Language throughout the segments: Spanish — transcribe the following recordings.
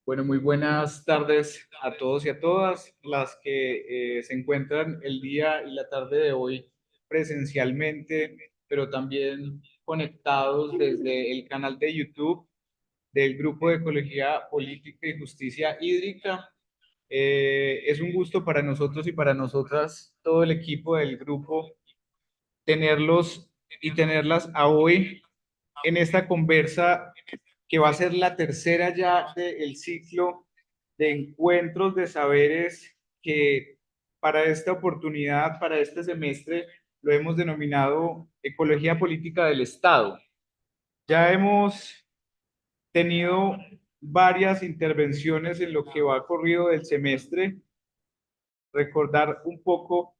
Bueno, muy buenas tardes a todos y a todas las que se encuentran el día y la tarde de hoy presencialmente, pero también conectados desde el canal de YouTube del Grupo de Ecología Política y Justicia Hídrica. Es un gusto para nosotros y para nosotras, todo el equipo del grupo, tenerlos y tenerlas a hoy en esta conversa que va a ser la tercera ya del ciclo de encuentros de saberes que para esta oportunidad, para este semestre, lo hemos denominado Ecología Política del Estado. Ya hemos tenido varias intervenciones en lo que va corrido del semestre. Recordar un poco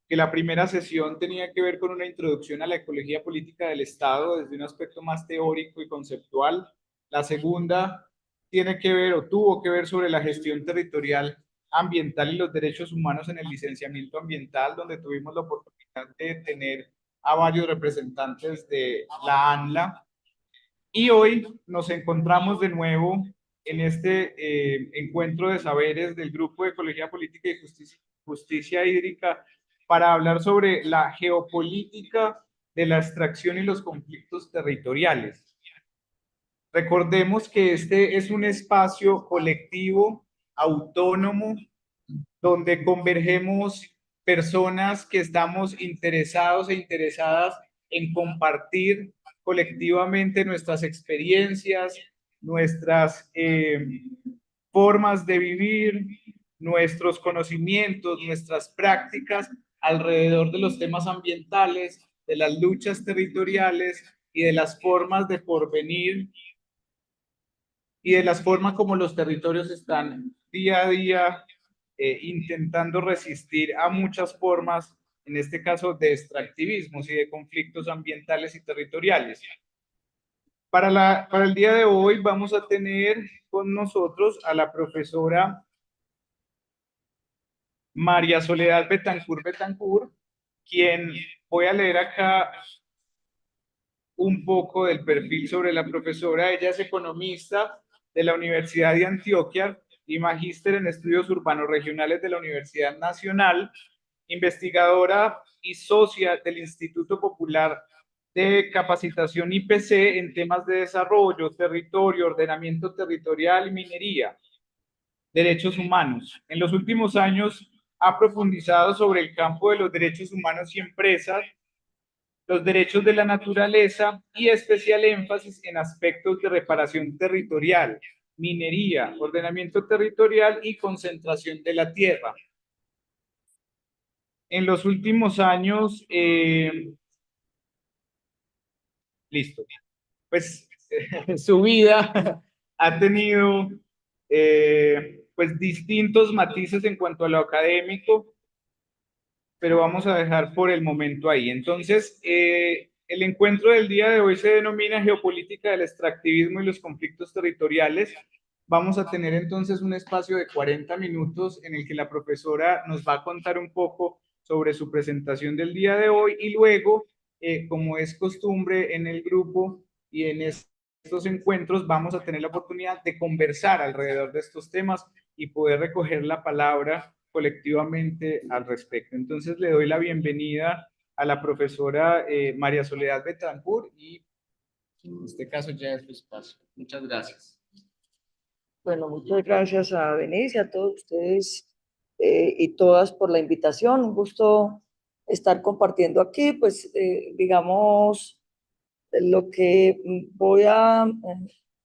que la primera sesión tenía que ver con una introducción a la ecología política del Estado desde un aspecto más teórico y conceptual. La segunda tiene que ver o tuvo que ver sobre la gestión territorial ambiental y los derechos humanos en el licenciamiento ambiental, donde tuvimos la oportunidad de tener a varios representantes de la ANLA. Y hoy nos encontramos de nuevo en este encuentro de saberes del Grupo de Ecología Política y Justicia Hídrica para hablar sobre la geopolítica de la extracción y los conflictos territoriales. Recordemos que este es un espacio colectivo, autónomo, donde convergemos personas que estamos interesados e interesadas en compartir colectivamente nuestras experiencias, nuestras formas de vivir, nuestros conocimientos, nuestras prácticas alrededor de los temas ambientales, de las luchas territoriales y de las formas de porvenir y de las formas como los territorios están día a día intentando resistir a muchas formas, en este caso de extractivismos y de conflictos ambientales y territoriales. Para el día de hoy vamos a tener con nosotros a la profesora María Soledad Betancourt, quien voy a leer acá un poco del perfil sobre la profesora. Ella es economista de la Universidad de Antioquia y magíster en estudios urbanos regionales de la Universidad Nacional, investigadora y socia del Instituto Popular de Capacitación IPC en temas de desarrollo, territorio, ordenamiento territorial y minería, derechos humanos. En los últimos años ha profundizado sobre el campo de los derechos humanos y empresas, los derechos de la naturaleza y especial énfasis en aspectos de reparación territorial, minería, ordenamiento territorial y concentración de la tierra. En los últimos años, listo, pues su vida ha tenido pues distintos matices en cuanto a lo académico, pero vamos a dejar por el momento ahí. Entonces, el encuentro del día de hoy se denomina Geopolítica del Extractivismo y los Conflictos Territoriales. Vamos a tener entonces un espacio de 40 minutos en el que la profesora nos va a contar un poco sobre su presentación del día de hoy y luego, como es costumbre en el grupo y en estos encuentros, vamos a tener la oportunidad de conversar alrededor de estos temas y poder recoger la palabra colectivamente al respecto. Entonces le doy la bienvenida a la profesora María Soledad Betancourt y en este caso ya es su espacio. Muchas gracias. Bueno, muchas gracias a Denise y a todos ustedes y todas por la invitación. Un gusto estar compartiendo aquí, pues digamos, lo que voy a,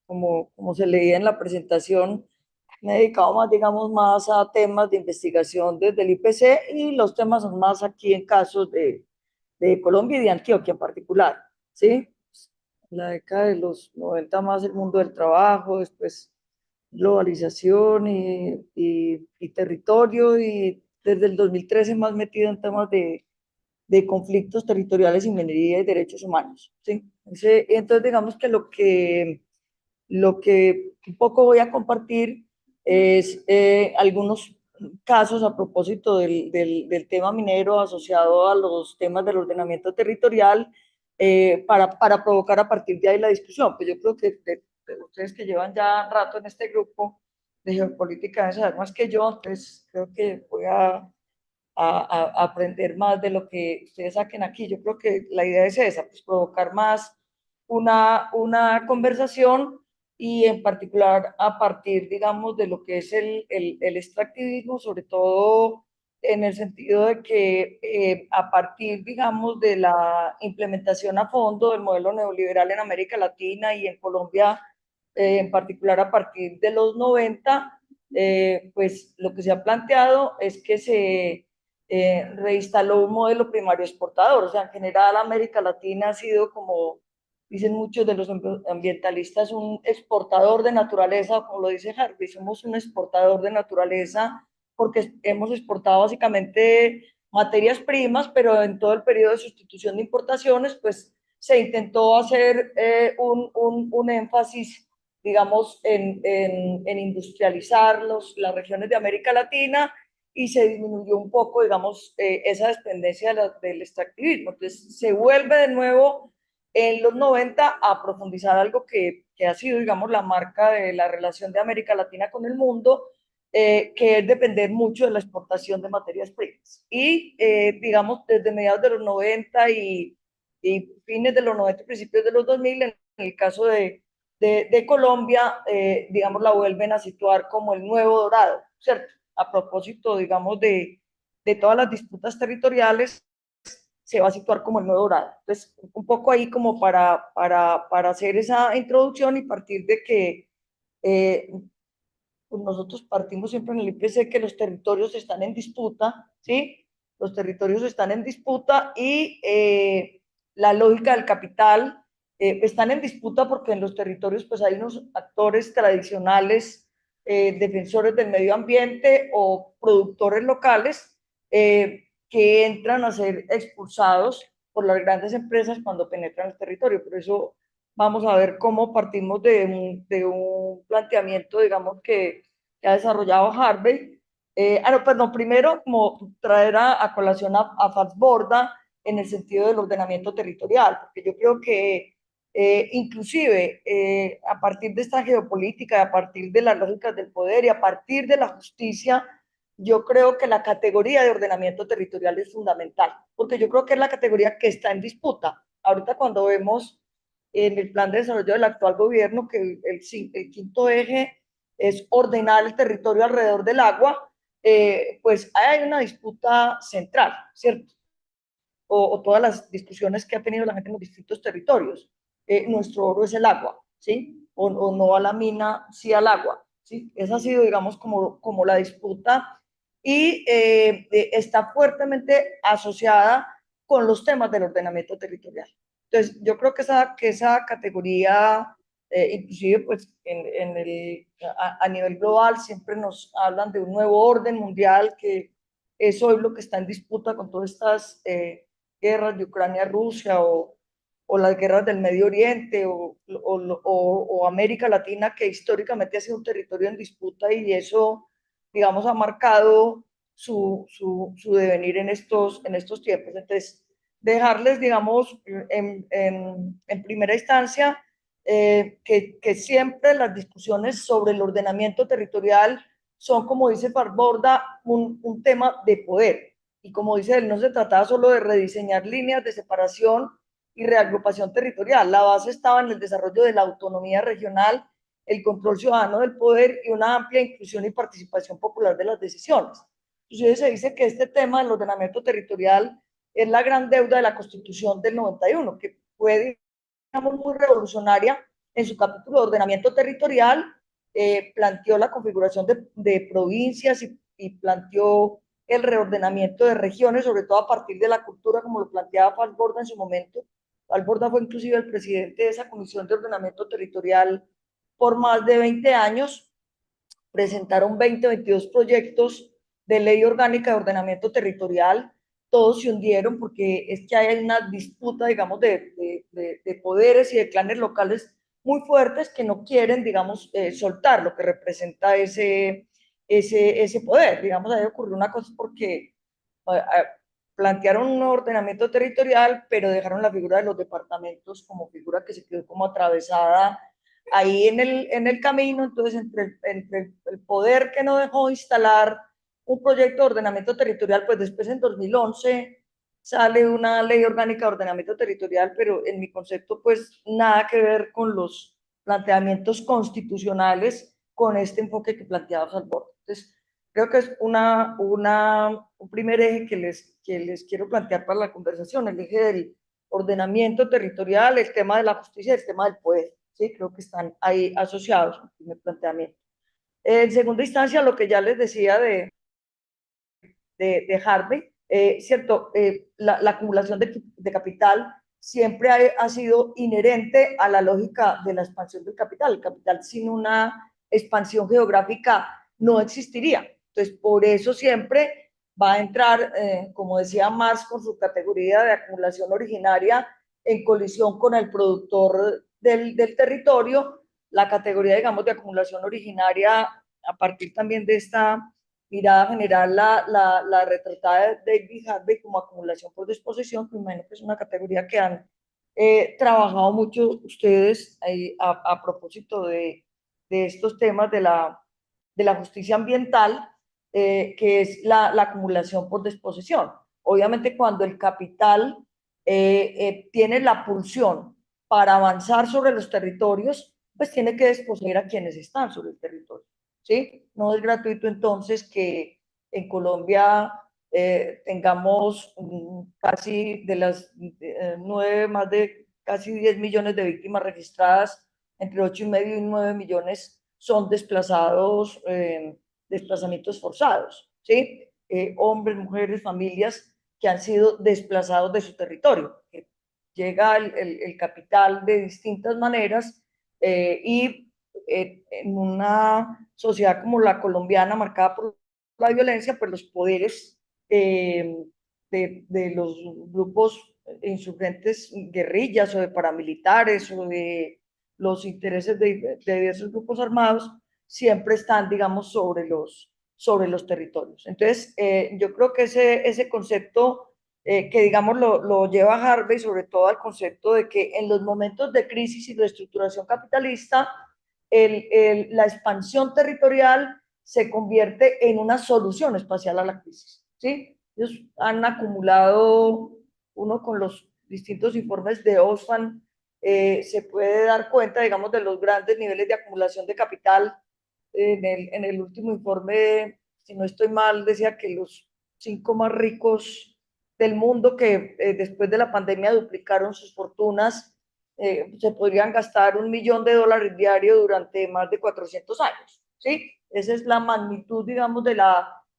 como se leía en la presentación, me he dedicado más, digamos, más a temas de investigación desde el IPC y los temas son más aquí en casos de Colombia y de Antioquia en particular, ¿sí? En la década de los 90 más el mundo del trabajo, después globalización y territorio, y desde el 2013 más metido en temas de conflictos territoriales y minería y derechos humanos, ¿sí? Entonces digamos que lo que un poco voy a compartir es algunos casos a propósito del tema minero asociado a los temas del ordenamiento territorial, para provocar a partir de ahí la discusión. Pues yo creo que de ustedes que llevan ya rato en este grupo, de geopolítica deben saber más que yo, entonces creo que voy a aprender más de lo que ustedes saquen aquí. Yo creo que la idea es esa, pues provocar más una conversación y en particular a partir, digamos, de lo que es el extractivismo, sobre todo en el sentido de que a partir, digamos, de la implementación a fondo del modelo neoliberal en América Latina y en Colombia, en particular a partir de los 90, pues lo que se ha planteado es que se reinstaló un modelo primario exportador. O sea, en general América Latina ha sido, como dicen muchos de los ambientalistas, un exportador de naturaleza, como lo dice Harvey, somos un exportador de naturaleza porque hemos exportado básicamente materias primas, pero en todo el periodo de sustitución de importaciones, pues se intentó hacer un énfasis, digamos, en industrializar las regiones de América Latina y se disminuyó un poco, digamos, esa dependencia del extractivismo. Entonces, se vuelve de nuevo en los 90 a profundizar algo que ha sido, digamos, la marca de la relación de América Latina con el mundo, que es depender mucho de la exportación de materias primas. Y, digamos, desde mediados de los 90 y fines de los 90, principios de los 2000, en el caso de Colombia, digamos, la vuelven a situar como el nuevo dorado, ¿cierto? A propósito, digamos, de todas las disputas territoriales, se va a situar como el nuevo dorado. Entonces, un poco ahí como para hacer esa introducción y partir de que pues nosotros partimos siempre en el IPC que los territorios están en disputa, ¿sí? Los territorios están en disputa y la lógica del capital están en disputa porque en los territorios pues hay unos actores tradicionales, defensores del medio ambiente o productores locales que entran a ser expulsados por las grandes empresas cuando penetran el territorio. Por eso vamos a ver cómo partimos de un planteamiento, digamos, que ha desarrollado Harvey. No, perdón, primero como traer a colación a Fassborda en el sentido del ordenamiento territorial, porque yo creo que inclusive a partir de esta geopolítica, a partir de las lógicas del poder y a partir de la justicia, yo creo que la categoría de ordenamiento territorial es fundamental, porque yo creo que es la categoría que está en disputa. Ahorita cuando vemos en el plan de desarrollo del actual gobierno que el quinto eje es ordenar el territorio alrededor del agua, pues hay una disputa central, ¿cierto? O todas las discusiones que ha tenido la gente en los distintos territorios. Nuestro oro es el agua, ¿sí? O no a la mina, sí al agua, ¿sí? Esa ha sido, digamos, como la disputa y está fuertemente asociada con los temas del ordenamiento territorial. Entonces, yo creo que esa categoría, inclusive pues a nivel global, siempre nos hablan de un nuevo orden mundial que es hoy lo que está en disputa con todas estas guerras de Ucrania, Rusia o las guerras del Medio Oriente o América Latina, que históricamente ha sido un territorio en disputa y eso, digamos, ha marcado su devenir en estos tiempos. Entonces, dejarles, digamos, en primera instancia, que siempre las discusiones sobre el ordenamiento territorial son, como dice Farborda, un tema de poder. Y como dice él, no se trataba solo de rediseñar líneas de separación y reagrupación territorial. La base estaba en el desarrollo de la autonomía regional, el control ciudadano del poder y una amplia inclusión y participación popular de las decisiones. Entonces se dice que este tema del ordenamiento territorial es la gran deuda de la Constitución del 91, que fue, digamos, muy revolucionaria en su capítulo de ordenamiento territorial, planteó la configuración de provincias y planteó el reordenamiento de regiones, sobre todo a partir de la cultura, como lo planteaba Falborda en su momento. Falborda fue inclusive el presidente de esa comisión de ordenamiento territorial por más de 20 años. Presentaron 22 proyectos de ley orgánica de ordenamiento territorial, todos se hundieron porque es que hay una disputa, digamos, de poderes y de clanes locales muy fuertes que no quieren, digamos, soltar lo que representa ese poder. Digamos, ahí ocurrió una cosa porque plantearon un ordenamiento territorial, pero dejaron la figura de los departamentos como figura que se quedó como atravesada ahí en el camino, entonces entre el poder que no dejó instalar un proyecto de ordenamiento territorial, pues después en 2011 sale una ley orgánica de ordenamiento territorial, pero en mi concepto pues nada que ver con los planteamientos constitucionales con este enfoque que planteaba Salvador. Entonces, creo que es un primer eje que les quiero plantear para la conversación, el eje del ordenamiento territorial, el tema de la justicia y el tema del poder. Sí, creo que están ahí asociados en el planteamiento. En segunda instancia, lo que ya les decía de Harvey, cierto, la acumulación de capital siempre ha sido inherente a la lógica de la expansión del capital. El capital sin una expansión geográfica no existiría. Entonces, por eso siempre va a entrar, como decía Marx, con su categoría de acumulación originaria en colisión con el productor del territorio, la categoría, digamos, de acumulación originaria a partir también de esta mirada general, la retratada de David Harvey como acumulación por disposición, que imagino que es una categoría que han trabajado mucho ustedes a propósito de estos temas de la justicia ambiental, que es la acumulación por disposición. Obviamente cuando el capital tiene la pulsión para avanzar sobre los territorios, pues tiene que desposeer a quienes están sobre el territorio. ¿Sí? No es gratuito entonces que en Colombia tengamos casi de las 9, más de casi 10 millones de víctimas registradas, entre 8,5 y 9 millones son desplazados, desplazamientos forzados, ¿sí? Hombres, mujeres, familias que han sido desplazados de su territorio. Llega el capital de distintas maneras y en una sociedad como la colombiana, marcada por la violencia, pues los poderes de los grupos insurgentes, guerrillas o de paramilitares o de los intereses de diversos grupos armados, siempre están, digamos, sobre los territorios. Entonces, yo creo que ese concepto que, digamos, lo lleva Harvey sobre todo al concepto de que en los momentos de crisis y reestructuración capitalista, la expansión territorial se convierte en una solución espacial a la crisis. ¿Sí? Ellos han acumulado, uno con los distintos informes de Oxfam, se puede dar cuenta, digamos, de los grandes niveles de acumulación de capital. En el último informe, si no estoy mal, decía que los 5 más ricos del mundo que después de la pandemia duplicaron sus fortunas, se podrían gastar $1.000.000 diario durante más de 400 años, ¿sí? Esa es la magnitud, digamos,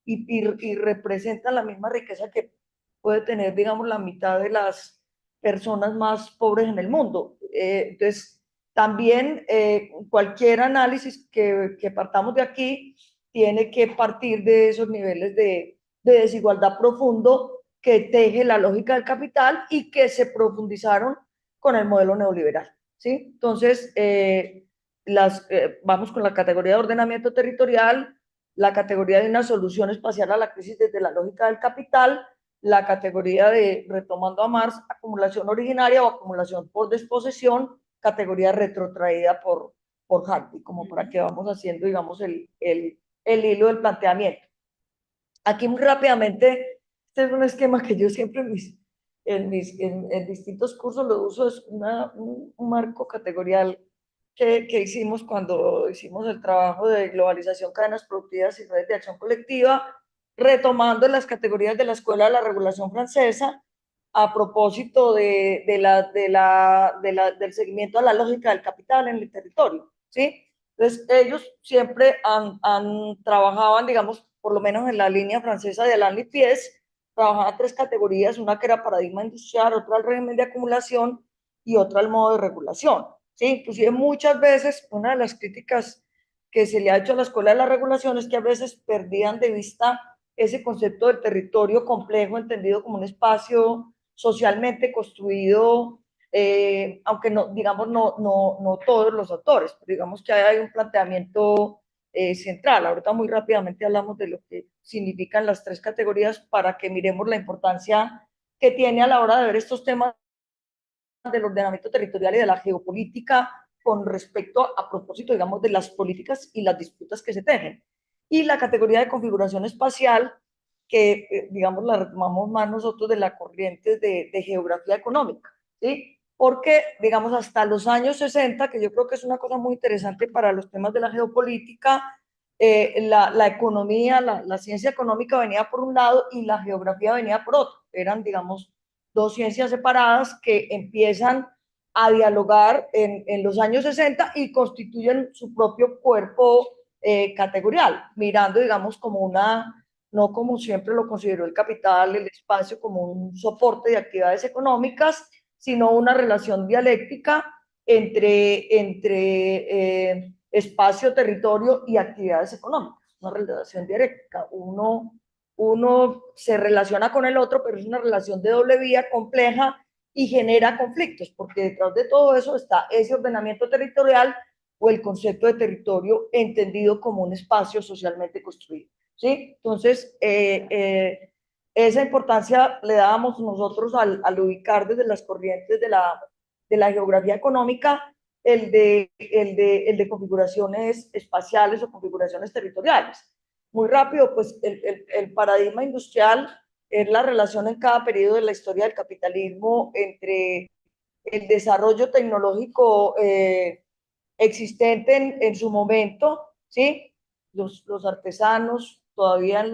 y representa la misma riqueza que puede tener, digamos, la mitad de las personas más pobres en el mundo. Entonces, también cualquier análisis que partamos de aquí tiene que partir de esos niveles de desigualdad profundo que teje la lógica del capital y que se profundizaron con el modelo neoliberal. ¿Sí? Entonces, vamos con la categoría de ordenamiento territorial, la categoría de una solución espacial a la crisis desde la lógica del capital, la categoría de, retomando a Marx, acumulación originaria o acumulación por desposesión, categoría retrotraída por Harvey, como para que vamos haciendo, digamos, el hilo del planteamiento. Aquí muy rápidamente, este es un esquema que yo siempre en distintos cursos lo uso, es un marco categorial que hicimos cuando hicimos el trabajo de globalización, cadenas productivas y redes de acción colectiva, retomando las categorías de la Escuela de la Regulación Francesa a propósito del seguimiento a la lógica del capital en el territorio, ¿sí? Entonces, ellos siempre trabajaban, digamos, por lo menos en la línea francesa de Alain Lipies, trabajaban tres categorías, una que era paradigma industrial, otra el régimen de acumulación y otra el modo de regulación. ¿Sí? Inclusive muchas veces una de las críticas que se le ha hecho a la escuela de la regulación es que a veces perdían de vista ese concepto del territorio complejo, entendido como un espacio socialmente construido, aunque no, digamos, no todos los autores, pero digamos que hay un planteamiento central. Ahorita muy rápidamente hablamos de lo que significan las tres categorías para que miremos la importancia que tiene a la hora de ver estos temas del ordenamiento territorial y de la geopolítica con respecto a propósito, digamos, de las políticas y las disputas que se tejen. Y la categoría de configuración espacial, que, digamos, la retomamos más nosotros de la corriente de geografía económica, ¿sí? Porque, digamos, hasta los años 60, que yo creo que es una cosa muy interesante para los temas de la geopolítica, la economía, la ciencia económica venía por un lado y la geografía venía por otro. Eran, digamos, dos ciencias separadas que empiezan a dialogar en los años 60 y constituyen su propio cuerpo categorial, mirando, digamos, como una, no como siempre lo consideró el capital, el espacio como un soporte de actividades económicas, sino una relación dialéctica entre espacio, territorio y actividades económicas, una relación dialéctica. Uno se relaciona con el otro, pero es una relación de doble vía compleja y genera conflictos, porque detrás de todo eso está ese ordenamiento territorial o el concepto de territorio entendido como un espacio socialmente construido. ¿Sí? Entonces, esa importancia le dábamos nosotros al ubicar desde las corrientes de la geografía económica el de configuraciones espaciales o configuraciones territoriales. Muy rápido, pues el paradigma industrial es la relación en cada periodo de la historia del capitalismo entre el desarrollo tecnológico existente en su momento, ¿sí? Los artesanos todavía en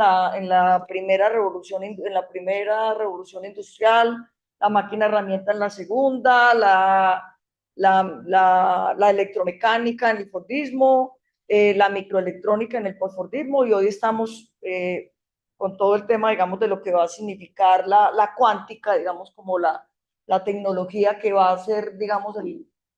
la primera revolución, en la primera revolución industrial, la máquina herramienta en la segunda, la electromecánica en el Fordismo, la microelectrónica en el postfordismo, y hoy estamos con todo el tema, digamos, de lo que va a significar la cuántica, digamos, como la tecnología que va a ser, digamos,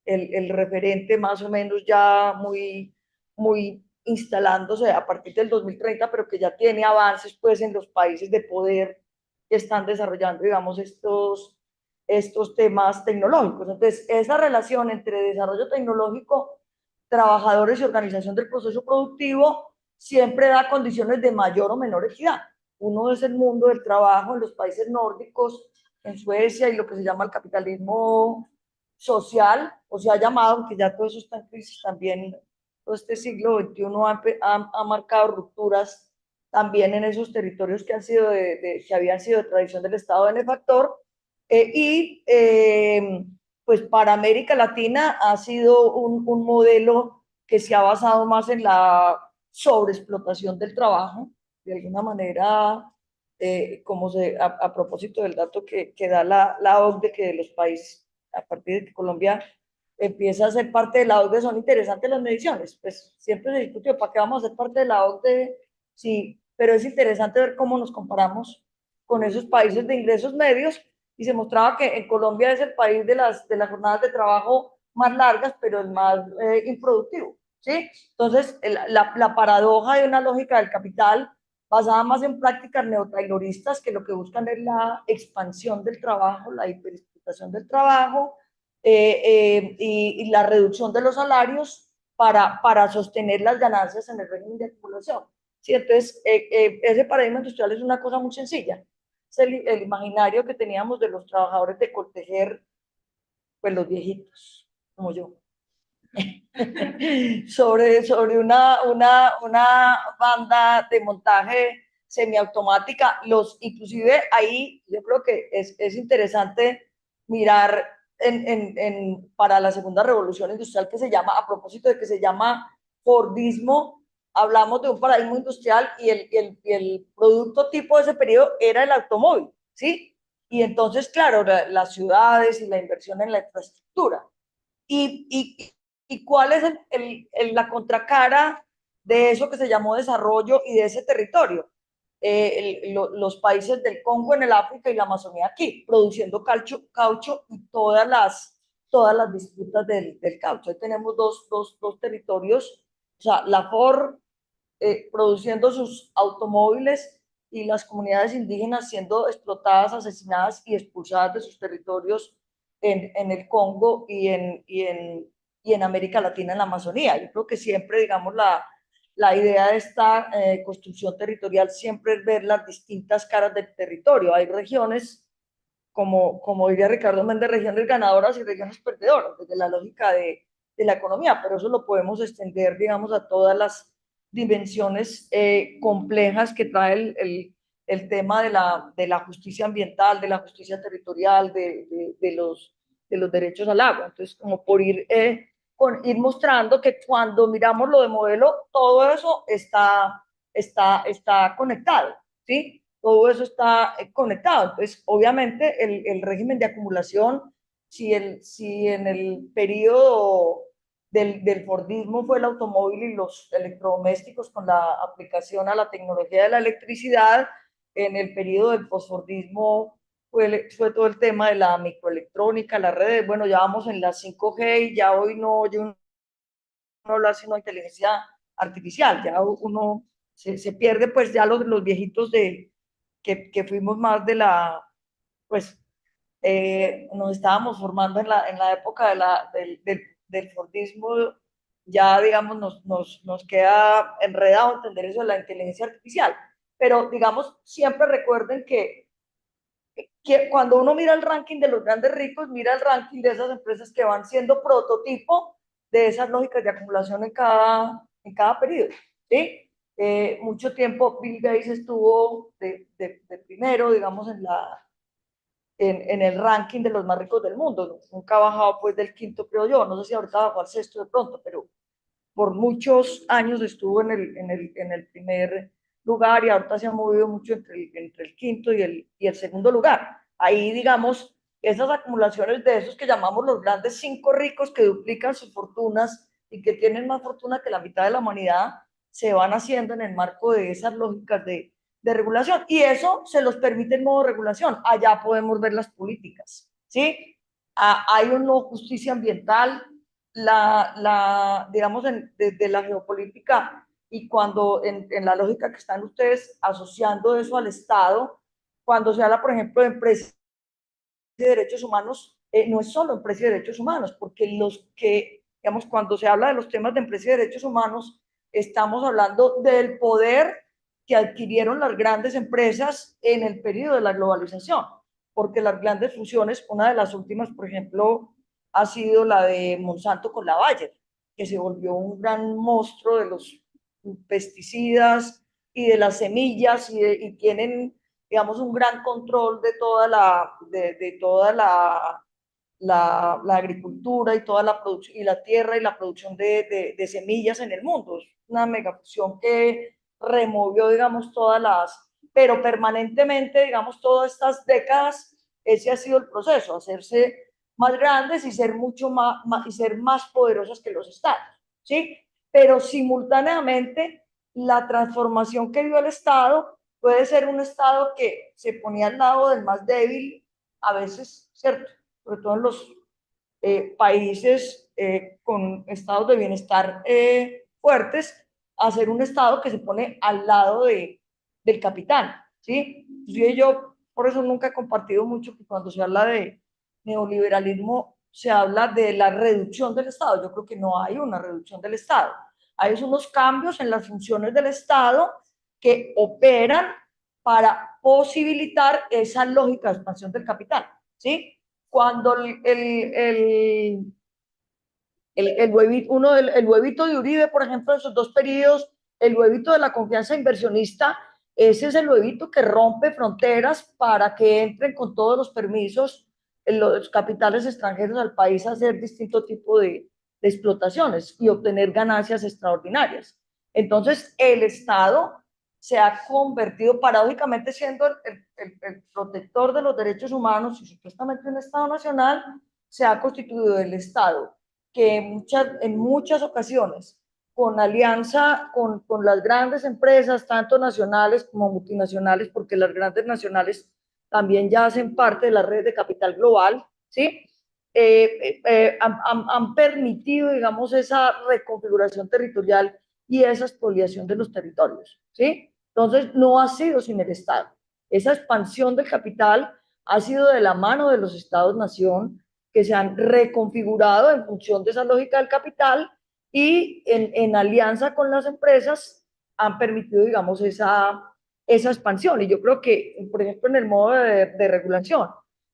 el referente más o menos ya muy instalándose a partir del 2030, pero que ya tiene avances pues en los países de poder que están desarrollando, digamos, estos temas tecnológicos. Entonces, esa relación entre desarrollo tecnológico, trabajadores y organización del proceso productivo siempre da condiciones de mayor o menor equidad. Uno es el mundo del trabajo en los países nórdicos, en Suecia, y lo que se llama el capitalismo social, o se ha llamado, aunque ya todo eso está en crisis también, todo este siglo XXI ha marcado rupturas también en esos territorios que, que habían sido de tradición del Estado benefactor, pues para América Latina ha sido un modelo que se ha basado más en la sobreexplotación del trabajo, de alguna manera, como a propósito del dato que da la OCDE, que de los países, a partir de que Colombia empieza a ser parte de la OCDE, son interesantes las mediciones. Pues siempre se discutió, ¿para qué vamos a ser parte de la OCDE? Sí, pero es interesante ver cómo nos comparamos con esos países de ingresos medios, y se mostraba que en Colombia es el país de las jornadas de trabajo más largas, pero el más improductivo, ¿sí? Entonces, la paradoja de una lógica del capital basada más en prácticas neotayloristas que lo que buscan es la expansión del trabajo, la hiperexplotación del trabajo y la reducción de los salarios para sostener las ganancias en el régimen de acumulación. ¿Sí? Entonces, ese paradigma industrial es una cosa muy sencilla. Es el imaginario que teníamos de los trabajadores de Coltejer, pues los viejitos, como yo. sobre una banda de montaje semiautomática. Inclusive ahí yo creo que es interesante mirar para la segunda revolución industrial, que se llama, a propósito de que se llama Fordismo, hablamos de un paradigma industrial y el producto tipo de ese periodo era el automóvil, ¿sí? Y entonces, claro, las ciudades y la inversión en la infraestructura. Y, y cuál es la contracara de eso que se llamó desarrollo y de ese territorio. Los países del Congo en el África y la Amazonía aquí, produciendo caucho y todas las disputas del caucho. Ahí tenemos dos territorios, o sea, la Ford produciendo sus automóviles y las comunidades indígenas siendo explotadas, asesinadas y expulsadas de sus territorios en el Congo y en América Latina, en la Amazonía. Yo creo que siempre, digamos, la idea de esta construcción territorial siempre es ver las distintas caras del territorio. Hay regiones, como diría Ricardo Méndez, regiones ganadoras y regiones perdedoras, desde la lógica de la economía, pero eso lo podemos extender, digamos, a todas las dimensiones complejas que trae el tema de la justicia ambiental, de la justicia territorial, de los derechos al agua. Entonces, como por ir mostrando que cuando miramos lo de modelo, todo eso está conectado, ¿sí? Todo eso está conectado. Entonces, obviamente, el régimen de acumulación, si en el periodo del Fordismo fue el automóvil y los electrodomésticos con la aplicación a la tecnología de la electricidad, en el periodo del posfordismo fue todo el tema de la microelectrónica, las redes. Bueno, ya vamos en la 5G y ya hoy yo no hablar sino de inteligencia artificial, ya uno se pierde pues ya los viejitos que fuimos más de pues nos estábamos formando en la época del Fordismo, ya digamos nos queda enredado entender eso de la inteligencia artificial, pero digamos siempre recuerden que cuando uno mira el ranking de los grandes ricos, mira el ranking de esas empresas que van siendo prototipo de esas lógicas de acumulación en cada periodo, ¿sí? Mucho tiempo Bill Gates estuvo de primero, digamos, en el ranking de los más ricos del mundo. Nunca ha bajado pues del quinto, creo yo. No sé si ahorita bajó al sexto de pronto, pero por muchos años estuvo en el primer lugar y ahorita se ha movido mucho entre el quinto y el segundo lugar. Ahí, digamos, esas acumulaciones de esos que llamamos los grandes cinco ricos que duplican sus fortunas y que tienen más fortuna que la mitad de la humanidad, se van haciendo en el marco de esas lógicas de regulación. Y eso se los permite el modo de regulación. Allá podemos ver las políticas, ¿sí? Hay una justicia ambiental, digamos, desde la geopolítica y cuando en la lógica que están ustedes asociando eso al Estado, cuando se habla, por ejemplo, de empresas de derechos humanos, no es solo empresas de derechos humanos, porque digamos, cuando se habla de los temas de empresas de derechos humanos, estamos hablando del poder que adquirieron las grandes empresas en el periodo de la globalización, porque las grandes fusiones, una de las últimas, por ejemplo, ha sido la de Monsanto con la Bayer, que se volvió un gran monstruo de los pesticidas y de las semillas y tienen, digamos, un gran control de toda la agricultura y toda la producción y la tierra y la producción de semillas en el mundo. Es una megafusión que removió, digamos, pero permanentemente, digamos, todas estas décadas, ese ha sido el proceso, hacerse más grandes y ser y ser más poderosas que los estados, ¿sí? Pero simultáneamente la transformación que dio el Estado puede ser un Estado que se ponía al lado del más débil, a veces, ¿cierto? Sobre todo en los países con estados de bienestar fuertes, a ser un Estado que se pone al lado del capital, ¿sí? Yo por eso nunca he compartido mucho que cuando se habla de neoliberalismo se habla de la reducción del Estado. Yo creo que no hay una reducción del Estado. Hay unos cambios en las funciones del Estado que operan para posibilitar esa lógica de expansión del capital, ¿sí? Cuando el huevito, el huevito de Uribe, por ejemplo, en sus dos periodos, el huevito de la confianza inversionista, ese es el huevito que rompe fronteras para que entren con todos los permisos los capitales extranjeros al país a hacer distinto tipo de explotaciones y obtener ganancias extraordinarias. Entonces, el Estado se ha convertido paradójicamente siendo el protector de los derechos humanos y supuestamente un Estado nacional, se ha constituido el Estado que en muchas ocasiones, con alianza con las grandes empresas, tanto nacionales como multinacionales, porque las grandes nacionales también ya hacen parte de la red de capital global, ¿sí? Han permitido, digamos, esa reconfiguración territorial y esa expoliación de los territorios, ¿sí? Entonces, no ha sido sin el Estado. Esa expansión del capital ha sido de la mano de los Estados-nación, que se han reconfigurado en función de esa lógica del capital y en alianza con las empresas han permitido, digamos, esa expansión. Y yo creo que, por ejemplo, en el modo de regulación,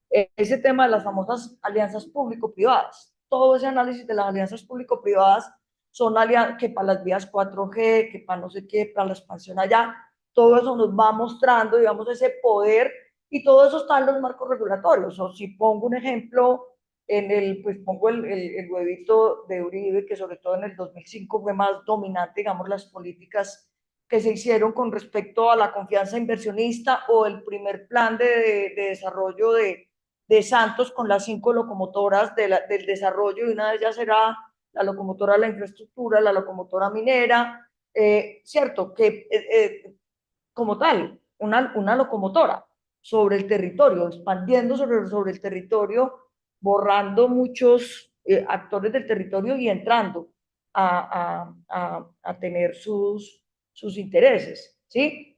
ese tema de las famosas alianzas público-privadas, todo ese análisis de las alianzas público-privadas son alianzas que para las vías 4G, que para no sé qué, para la expansión allá, todo eso nos va mostrando, digamos, ese poder y todo eso está en los marcos regulatorios. O si pongo un ejemplo, pues pongo el huevito de Uribe, que sobre todo en el 2005 fue más dominante, digamos, las políticas que se hicieron con respecto a la confianza inversionista o el primer plan de desarrollo de Santos con las 5 locomotoras del desarrollo, y una de ellas era la locomotora de la infraestructura, la locomotora minera, cierto, que como tal, una locomotora sobre el territorio, expandiendo sobre el territorio, borrando muchos actores del territorio y entrando a tener sus intereses, ¿sí?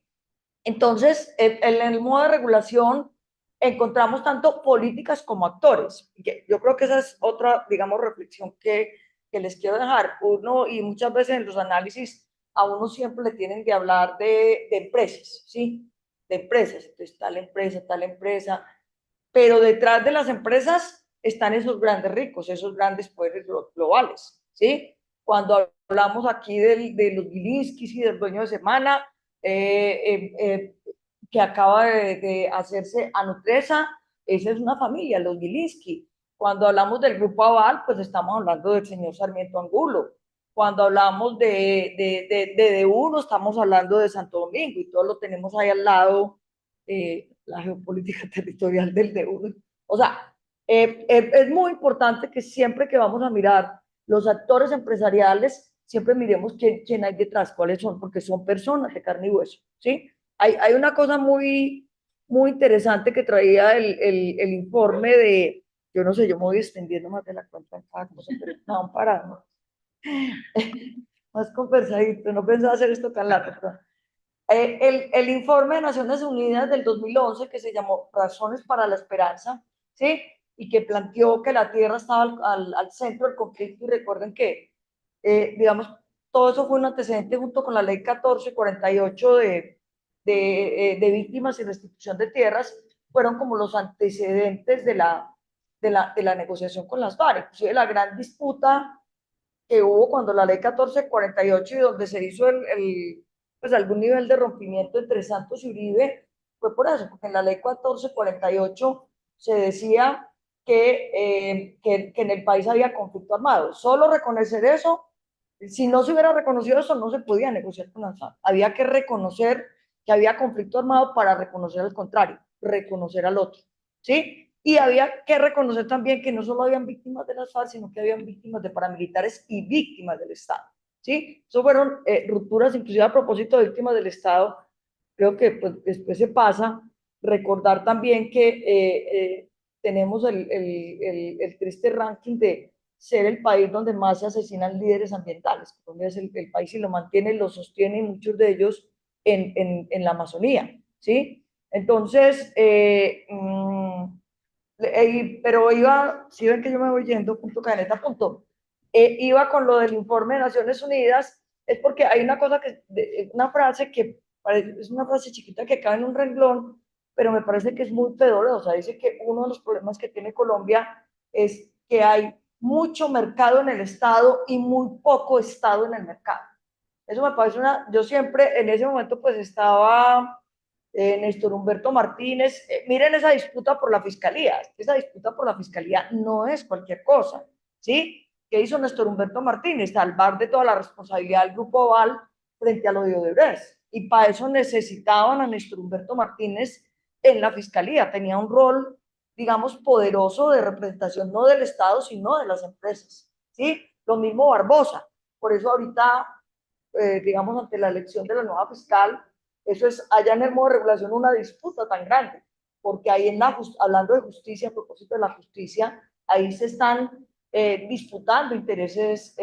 Entonces, en el modo de regulación encontramos tanto políticas como actores. Yo creo que esa es otra, digamos, reflexión que les quiero dejar. Uno, y muchas veces en los análisis, a uno siempre le tienen que hablar de empresas, ¿sí? De empresas. Entonces, tal empresa. Pero detrás de las empresas están esos grandes ricos, esos grandes poderes globales, ¿sí? Cuando hablamos aquí de los Gilinskis y del dueño de Semana, que acaba de hacerse a Nutresa, esa es una familia, los Gilinski. Cuando hablamos del Grupo Aval, pues estamos hablando del señor Sarmiento Angulo. Cuando hablamos de uno, estamos hablando de Santo Domingo y todo lo tenemos ahí al lado, la geopolítica territorial del de uno. O sea, es muy importante que siempre que vamos a mirar los actores empresariales, siempre miremos quién hay detrás, cuáles son, porque son personas de carne y hueso, ¿sí? Hay una cosa muy interesante que traía el informe de, yo no sé, yo me voy extendiendo más de la cuenta en cada cosa, pero no, para, ¿no? Más conversadito, no pensaba hacer esto tan largo, pero el informe de Naciones Unidas del 2011 que se llamó Razones para la Esperanza, ¿sí? Y que planteó que la Tierra estaba al centro del conflicto, y recuerden que, digamos, todo eso fue un antecedente junto con la ley 1448 de víctimas y restitución de tierras, fueron como los antecedentes de la negociación con las FARC, inclusive la gran disputa que hubo cuando la ley 1448 y donde se hizo pues algún nivel de rompimiento entre Santos y Uribe, fue por eso, porque en la ley 1448 se decía que en el país había conflicto armado. Solo reconocer eso, si no se hubiera reconocido eso, no se podía negociar con la FARC. Había que reconocer que había conflicto armado para reconocer al contrario, reconocer al otro, ¿sí? Y había que reconocer también que no solo habían víctimas de las FARC, sino que habían víctimas de paramilitares y víctimas del Estado, ¿sí? Eso fueron rupturas, inclusive a propósito de víctimas del Estado. Creo que pues, después se pasa recordar también que tenemos el triste ranking de ser el país donde más se asesinan líderes ambientales. Colombia es el país y lo mantiene, lo sostiene, muchos de ellos en la Amazonía, ¿sí? Entonces, pero iba, si ven que yo me voy yendo, punto caneta, punto, iba con lo del informe de Naciones Unidas, es porque hay una cosa una frase que es una frase chiquita que cabe en un renglón, pero me parece que es muy pedorosa. Dice que uno de los problemas que tiene Colombia es que hay mucho mercado en el Estado y muy poco Estado en el mercado. Eso me parece yo siempre en ese momento pues estaba Néstor Humberto Martínez. Miren esa disputa por la fiscalía. Esa disputa por la fiscalía no es cualquier cosa, ¿sí? ¿Qué hizo Néstor Humberto Martínez? Salvar de toda la responsabilidad del Grupo Oval frente a lo de Odebrecht. Y para eso necesitaban a Néstor Humberto Martínez en la fiscalía. Tenía un rol, digamos, poderoso de representación no del Estado, sino de las empresas, ¿sí? Lo mismo Barbosa. Por eso ahorita, digamos, ante la elección de la nueva fiscal, eso es allá en el modo de regulación una disputa tan grande, porque ahí hablando de justicia, a propósito de la justicia, ahí se están disputando intereses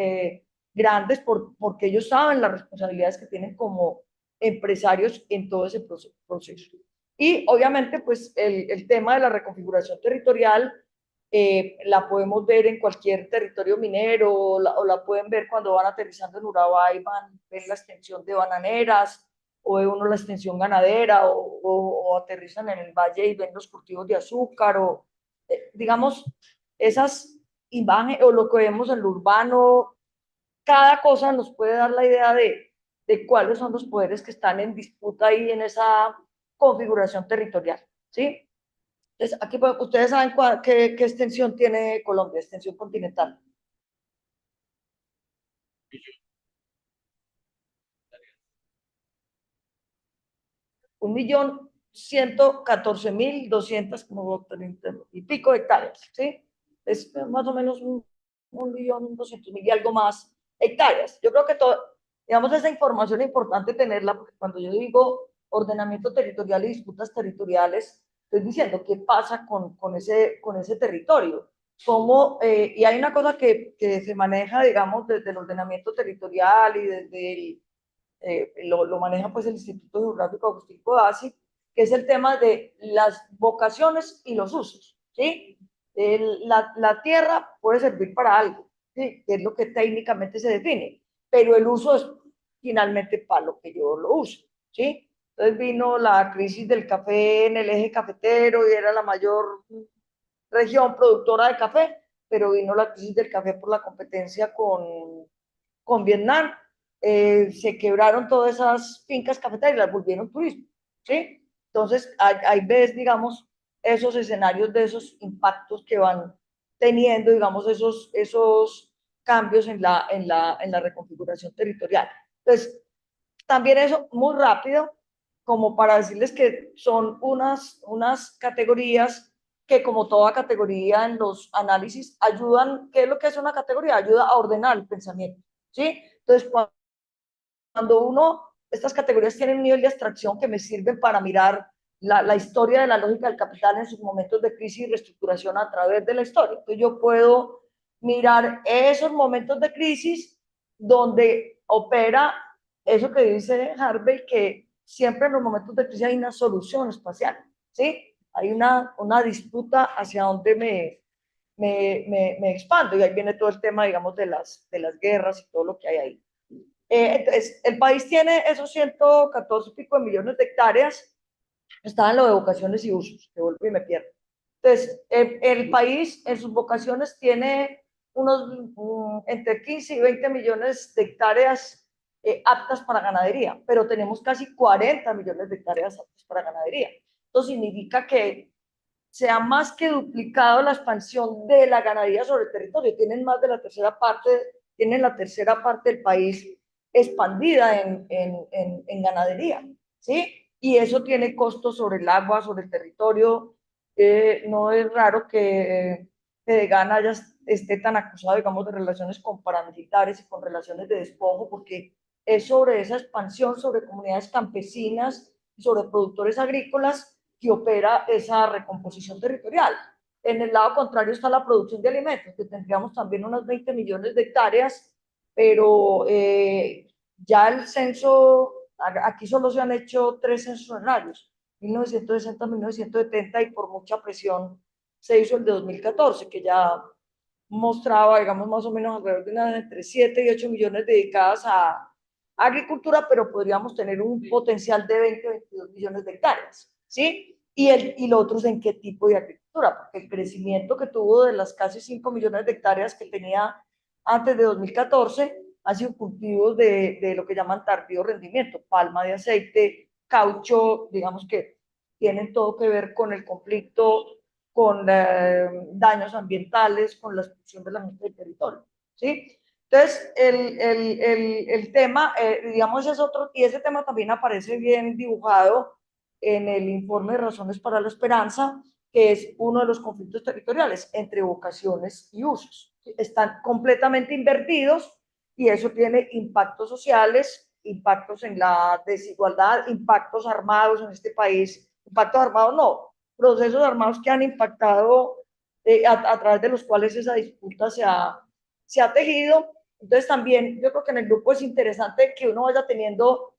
grandes porque ellos saben las responsabilidades que tienen como empresarios en todo ese proceso. Y obviamente, pues el tema de la reconfiguración territorial la podemos ver en cualquier territorio minero o la pueden ver cuando van aterrizando en Urabá y ven la extensión de bananeras o ve uno la extensión ganadera o aterrizan en el valle y ven los cultivos de azúcar o digamos esas imagen o lo que vemos en lo urbano, cada cosa nos puede dar la idea de cuáles son los poderes que están en disputa ahí en esa configuración territorial, ¿sí? Entonces, aquí ustedes saben qué extensión tiene Colombia, extensión continental. 1.114.200 como 30 y pico hectáreas, ¿sí? Es más o menos 1.200.000 y algo más hectáreas. Yo creo que todo, digamos, esa información es importante tenerla, porque cuando yo digo ordenamiento territorial y disputas territoriales, estoy diciendo qué pasa con ese territorio. Cómo, y hay una cosa que se maneja, digamos, desde el ordenamiento territorial y desde lo maneja pues el Instituto Geográfico Agustín Codazzi, que es el tema de las vocaciones y los usos, ¿sí? La tierra puede servir para algo, ¿sí? Que es lo que técnicamente se define, pero el uso es finalmente para lo que yo lo uso, ¿sí? Entonces vino la crisis del café en el eje cafetero y era la mayor región productora de café, pero vino la crisis del café por la competencia con Vietnam, se quebraron todas esas fincas cafeteras y las volvieron turismo, ¿sí? Entonces, ahí ves, digamos, esos escenarios de esos impactos que van teniendo, digamos, esos cambios en la reconfiguración territorial. Entonces, también eso muy rápido, como para decirles que son unas categorías que como toda categoría en los análisis ayudan, ¿qué es lo que es una categoría? Ayuda a ordenar el pensamiento, ¿sí? Entonces, cuando estas categorías tienen un nivel de abstracción que me sirven para mirar la historia de la lógica del capital en sus momentos de crisis y reestructuración a través de la historia. Entonces yo puedo mirar esos momentos de crisis donde opera eso que dice Harvey, que siempre en los momentos de crisis hay una solución espacial, ¿sí? Hay una disputa hacia dónde me expando, y ahí viene todo el tema, digamos, de las guerras y todo lo que hay ahí. Entonces, el país tiene esos 114 y pico de millones de hectáreas, está en lo de vocaciones y usos, que vuelvo y me pierdo. Entonces, el país en sus vocaciones tiene entre 15 y 20 millones de hectáreas aptas para ganadería, pero tenemos casi 40 millones de hectáreas aptas para ganadería. Esto significa que se ha más que duplicado la expansión de la ganadería sobre el territorio. Tienen la tercera parte del país expandida en ganadería, ¿sí? Y eso tiene costos sobre el agua, sobre el territorio. No es raro que Gana ya esté tan acusado, digamos, de relaciones con paramilitares y con relaciones de despojo, porque es sobre esa expansión, sobre comunidades campesinas, sobre productores agrícolas, que opera esa recomposición territorial. En el lado contrario está la producción de alimentos, que tendríamos también unas 20 millones de hectáreas, pero ya el censo, aquí solo se han hecho 3 censos horarios, 1960, 1970, y por mucha presión se hizo el de 2014, que ya mostraba, digamos, más o menos alrededor de unas entre 7 y 8 millones dedicadas a agricultura, pero podríamos tener un potencial de 20 o 22 millones de hectáreas, ¿sí? Y lo otro es en qué tipo de agricultura, porque el crecimiento que tuvo de las casi 5 millones de hectáreas que tenía antes de 2014 han sido cultivos de lo que llaman tardío rendimiento, palma de aceite, caucho, digamos que tienen todo que ver con el conflicto, con daños ambientales, con la expulsión de la gente del territorio, ¿sí? Entonces, el tema, digamos, es otro, y ese tema también aparece bien dibujado en el informe de Razones para la Esperanza, que es uno de los conflictos territoriales entre vocaciones y usos. Están completamente invertidos y eso tiene impactos sociales, impactos en la desigualdad, impactos armados en este país, impactos armados no, procesos armados que han impactado a través de los cuales esa disputa se ha tejido. Entonces también yo creo que en el grupo es interesante que uno vaya teniendo,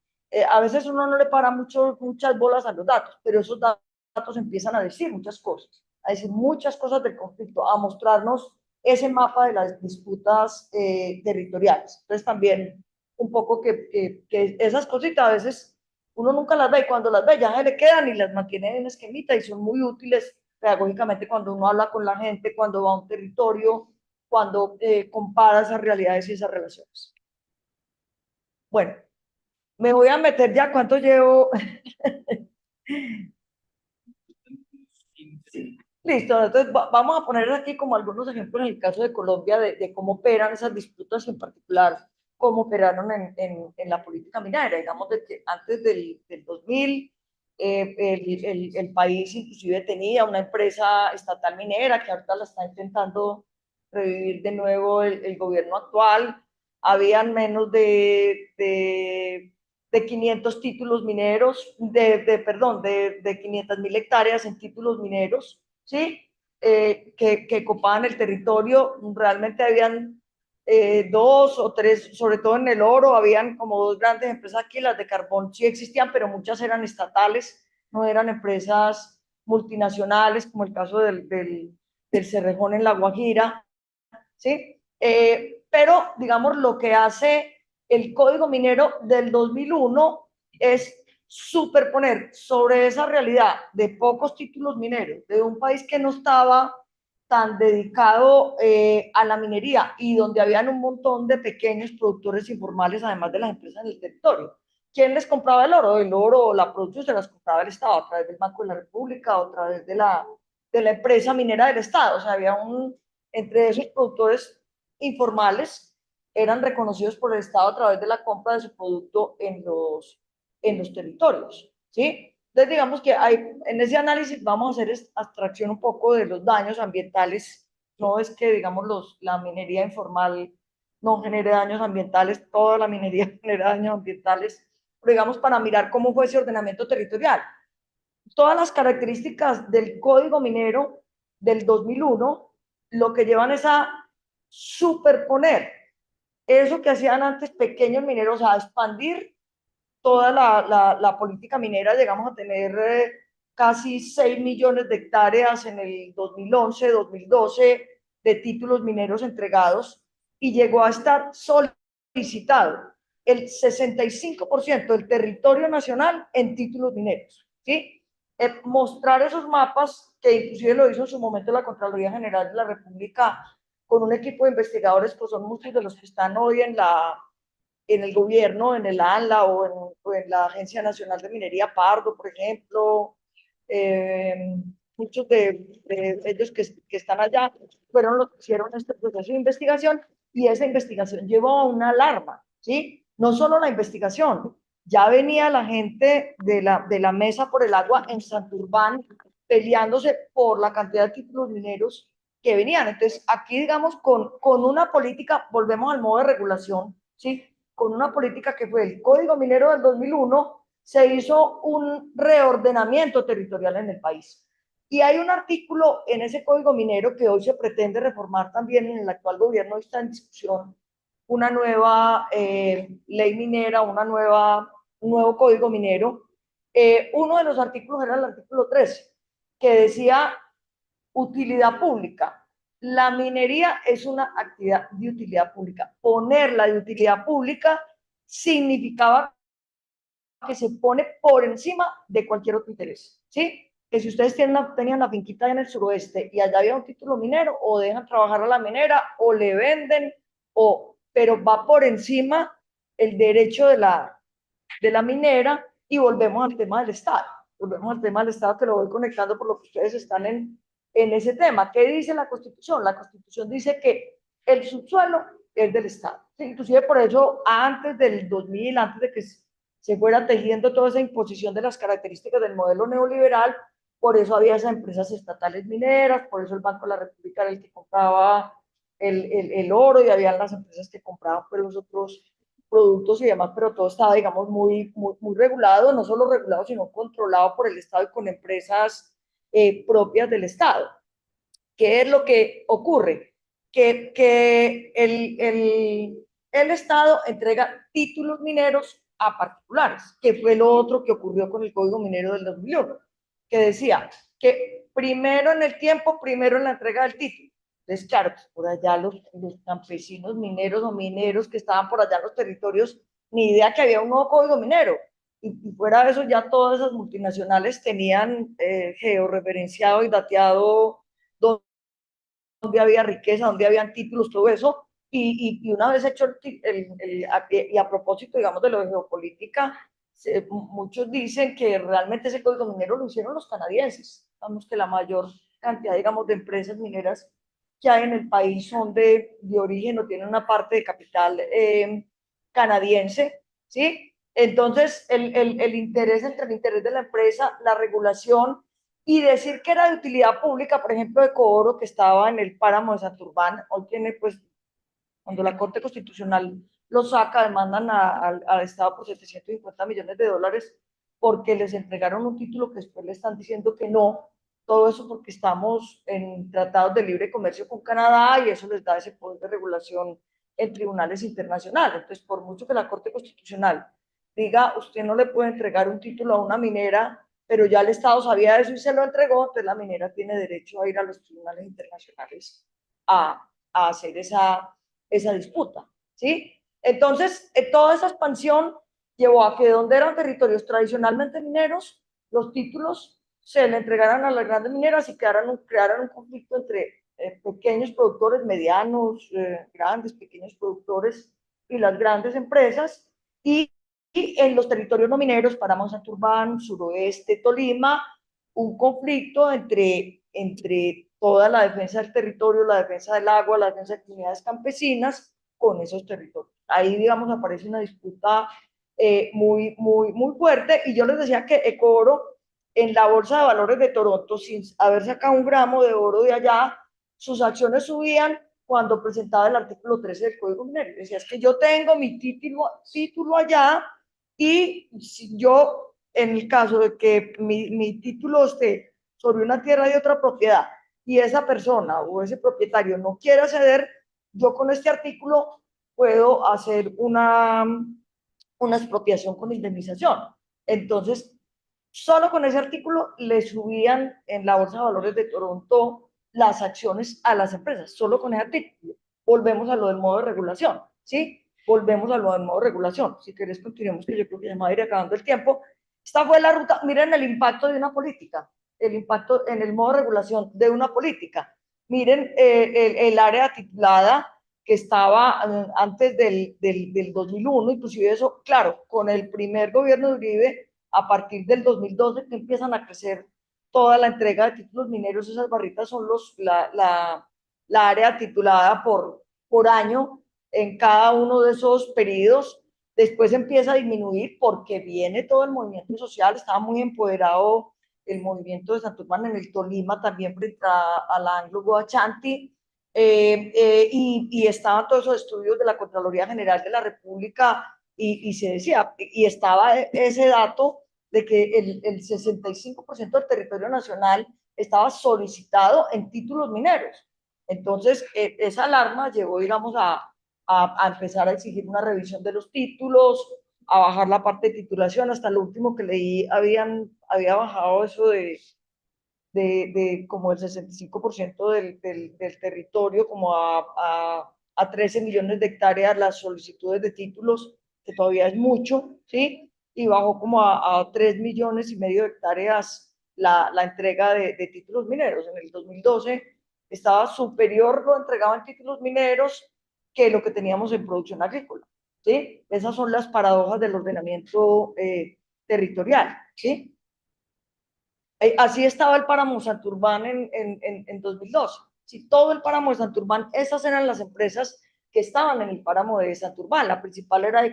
a veces uno no le para muchas bolas a los datos, pero esos datos empiezan a decir muchas cosas, a decir muchas cosas del conflicto, a mostrarnos ese mapa de las disputas territoriales. Entonces también un poco que esas cositas a veces uno nunca las ve y cuando las ve ya se le quedan y las mantiene en esquemita y son muy útiles pedagógicamente cuando uno habla con la gente, cuando va a un territorio, cuando compara esas realidades y esas relaciones. Bueno, me voy a meter ya, ¿cuánto llevo? Sí. Listo, entonces vamos a poner aquí como algunos ejemplos en el caso de Colombia de cómo operan esas disputas, en particular cómo operaron en la política minera. Digamos, de que antes del 2000, el país inclusive tenía una empresa estatal minera que ahorita la está intentando revivir de nuevo el gobierno actual. Habían menos de 500 títulos mineros, perdón, de 500.000 hectáreas en títulos mineros, ¿sí? Que copaban el territorio. Realmente habían dos o tres, sobre todo en el oro, habían como dos grandes empresas aquí, las de carbón sí existían, pero muchas eran estatales, no eran empresas multinacionales, como el caso del Cerrejón en La Guajira, ¿sí? Pero, digamos, lo que hace el Código Minero del 2001 es superponer sobre esa realidad de pocos títulos mineros, de un país que no estaba tan dedicado a la minería y donde habían un montón de pequeños productores informales, además de las empresas en el territorio. ¿Quién les compraba el oro? El oro, la producción se las compraba el Estado a través del Banco de la República o a través de la empresa minera del Estado. O sea, había entre esos productores informales eran reconocidos por el Estado a través de la compra de su producto en los territorios, ¿sí? Entonces, digamos que en ese análisis vamos a hacer abstracción un poco de los daños ambientales. No es que, digamos, la minería informal no genere daños ambientales, toda la minería genera daños ambientales, pero digamos para mirar cómo fue ese ordenamiento territorial. Todas las características del Código Minero del 2001 lo que llevan es a superponer eso que hacían antes pequeños mineros, a expandir toda la política minera. Llegamos a tener casi 6 millones de hectáreas en el 2011, 2012 de títulos mineros entregados, y llegó a estar solicitado el 65% del territorio nacional en títulos mineros, ¿sí? Mostrar esos mapas, que inclusive lo hizo en su momento la Contraloría General de la República con un equipo de investigadores, pues son muchos de los que están hoy en el gobierno, en el ANLA o en la Agencia Nacional de Minería Pardo, por ejemplo. eh, Muchos de ellos que están allá fueron los que hicieron este proceso de investigación, y esa investigación llevó a una alarma, ¿sí? No solo la investigación, ya venía la gente de la Mesa por el Agua en Santurbán peleándose por la cantidad de títulos mineros que venían. Entonces, aquí, digamos, con una política, volvemos al modo de regulación, ¿sí? Con una política que fue el Código Minero del 2001, se hizo un reordenamiento territorial en el país. Y hay un artículo en ese Código Minero que hoy se pretende reformar también en el actual gobierno. Está en discusión una nueva ley minera, un nuevo Código Minero. Uno de los artículos era el artículo 13, que decía utilidad pública. La minería es una actividad de utilidad pública. Ponerla de utilidad pública significaba que se pone por encima de cualquier otro interés, ¿sí? Que si ustedes tenían la finquita en el suroeste y allá había un título minero, o dejan trabajar a la minera, o le venden, pero va por encima el derecho de la minera. Y volvemos al tema del Estado. Volvemos al tema del Estado, que lo voy conectando por lo que ustedes están en ese tema. ¿Qué dice la Constitución? La Constitución dice que el subsuelo es del Estado. Sí, inclusive por eso, antes del 2000, antes de que se fuera tejiendo toda esa imposición de las características del modelo neoliberal, por eso había esas empresas estatales mineras, por eso el Banco de la República era el que compraba el oro, y habían las empresas que compraban pues los otros productos y demás, pero todo estaba, digamos, muy, muy, muy regulado, no solo regulado, sino controlado por el Estado y con empresas propias del Estado. ¿Qué es lo que ocurre? Que el Estado entrega títulos mineros a particulares, que fue lo otro que ocurrió con el Código Minero del 2001, que decía que primero en el tiempo, primero en la entrega del título. Entonces, claro, pues por allá los campesinos mineros o mineros que estaban por allá en los territorios, ni idea que había un nuevo código minero. Y fuera de eso, ya todas esas multinacionales tenían georreferenciado y dateado dónde donde había riqueza, donde habían títulos, todo eso. Y una vez hecho y a propósito, digamos, de lo de geopolítica, muchos dicen que realmente ese código minero lo hicieron los canadienses. Vamos, que la mayor cantidad, digamos, de empresas mineras que hay en el país son de origen o tienen una parte de capital canadiense, ¿sí? Entonces, el interés entre el interés de la empresa, la regulación y decir que era de utilidad pública, por ejemplo, de Ecodoro, que estaba en el páramo de Santurbán, hoy tiene, pues, cuando la Corte Constitucional lo saca, demandan al Estado por 750 millones de dólares porque les entregaron un título que después le están diciendo que no. Todo eso porque estamos en tratados de libre comercio con Canadá y eso les da ese poder de regulación en tribunales internacionales. Entonces, por mucho que la Corte Constitucional diga, usted no le puede entregar un título a una minera, pero ya el Estado sabía eso y se lo entregó, entonces la minera tiene derecho a ir a los tribunales internacionales a hacer esa disputa, ¿sí? Entonces, toda esa expansión llevó a que donde eran territorios tradicionalmente mineros, los títulos se le entregaran a las grandes mineras y crearan un conflicto entre pequeños productores, medianos, grandes, pequeños productores y las grandes empresas. Y en los territorios no mineros, Páramo Santurbán, suroeste, Tolima, un conflicto entre toda la defensa del territorio, la defensa del agua, la defensa de comunidades campesinas con esos territorios. Ahí, digamos, aparece una disputa muy fuerte. Y yo les decía que Ecoro, en la Bolsa de Valores de Toronto, sin haber sacado un gramo de oro de allá, sus acciones subían cuando presentaba el artículo 13 del Código Minero. Decía, es que yo tengo mi título allá y si yo, en el caso de que mi título esté sobre una tierra de otra propiedad y esa persona o ese propietario no quiera ceder, yo con este artículo puedo hacer una expropiación con indemnización. Entonces, solo con ese artículo le subían en la Bolsa de Valores de Toronto las acciones a las empresas, solo con ese artículo. Volvemos a lo del modo de regulación, ¿sí? Volvemos a lo del modo de regulación. Si querés, continuemos, que yo creo que ya me va a ir acabando el tiempo. Esta fue la ruta. Miren el impacto de una política, el impacto en el modo de regulación de una política. Miren el área titulada que estaba antes del 2001, inclusive eso, claro, con el primer gobierno de Uribe, a partir del 2012 que empiezan a crecer toda la entrega de títulos mineros, esas barritas son la área titulada por año en cada uno de esos periodos. Después empieza a disminuir porque viene todo el movimiento social, estaba muy empoderado el movimiento de Santurbán en el Tolima, también frente a la Anglo-Guachanti, y estaban todos esos estudios de la Contraloría General de la República y se decía, y estaba ese dato de que el 65% del territorio nacional estaba solicitado en títulos mineros. Entonces, esa alarma llevó, digamos, a empezar a exigir una revisión de los títulos, a bajar la parte de titulación. Hasta lo último que leí, había bajado eso de como el 65% del territorio, como a 13 millones de hectáreas las solicitudes de títulos, que todavía es mucho, ¿sí? Y bajó como a 3 millones y medio de hectáreas la entrega de títulos mineros. En el 2012 estaba superior lo entregado en títulos mineros que lo que teníamos en producción agrícola, ¿sí? Esas son las paradojas del ordenamiento territorial, ¿sí? Así estaba el páramo Santurbán en 2012. Si todo el páramo de Santurbán, esas eran las empresas que estaban en el páramo de Santurbán. La principal era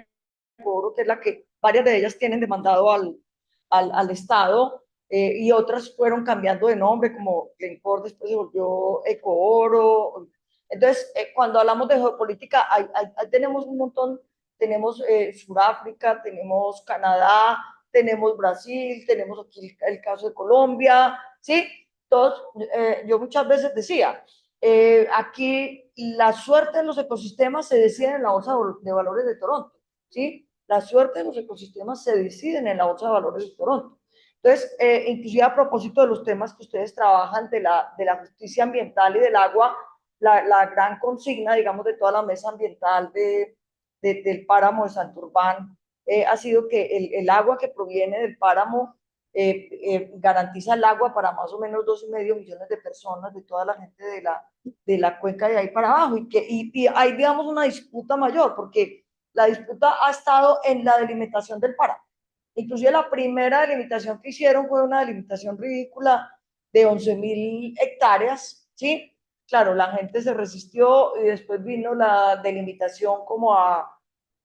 Ecoro, que es la que varias de ellas tienen demandado al Estado, y otras fueron cambiando de nombre, como Glencore después se volvió Ecooro. Entonces, cuando hablamos de geopolítica, tenemos un montón, tenemos Sudáfrica, tenemos Canadá, tenemos Brasil, tenemos aquí el caso de Colombia, ¿sí? Todos, yo muchas veces decía, aquí la suerte de los ecosistemas se decide en la Bolsa de Valores de Toronto, ¿sí? La suerte de los ecosistemas se deciden en la Bolsa de Valores de Toronto. Entonces, inclusive a propósito de los temas que ustedes trabajan de la justicia ambiental y del agua, la gran consigna, digamos, de toda la mesa ambiental del páramo de Santurbán, ha sido que el agua que proviene del páramo garantiza el agua para más o menos 2,5 millones de personas, de toda la gente de la cuenca de ahí para abajo, y hay, digamos, una disputa mayor, porque la disputa ha estado en la delimitación del páramo. Inclusive la primera delimitación que hicieron fue una delimitación ridícula de 11,000 hectáreas, ¿sí? Claro, la gente se resistió y después vino la delimitación como a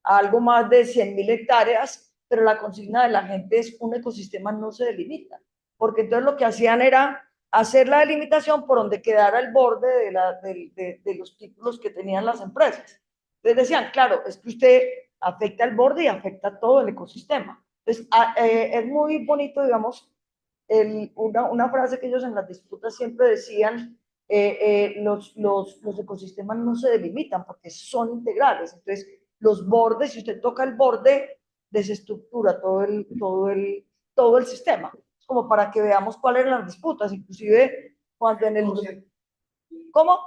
algo más de 100,000 hectáreas, pero la consigna de la gente es un ecosistema no se delimita, porque entonces lo que hacían era hacer la delimitación por donde quedara el borde de los títulos que tenían las empresas. Entonces decían, claro, es que usted afecta el borde y afecta todo el ecosistema. Entonces, es muy bonito, digamos, una frase que ellos en las disputas siempre decían, los ecosistemas no se delimitan porque son integrales. Entonces, los bordes, si usted toca el borde, desestructura todo el sistema. Es como para que veamos cuáles eran las disputas, inclusive cuando en el... ¿Cómo?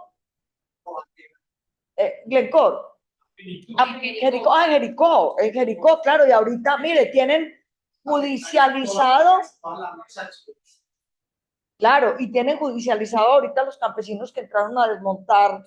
Glencore. En Jericó, claro, y ahorita, mire, tienen judicializado, claro, y tienen judicializado ahorita los campesinos que entraron a desmontar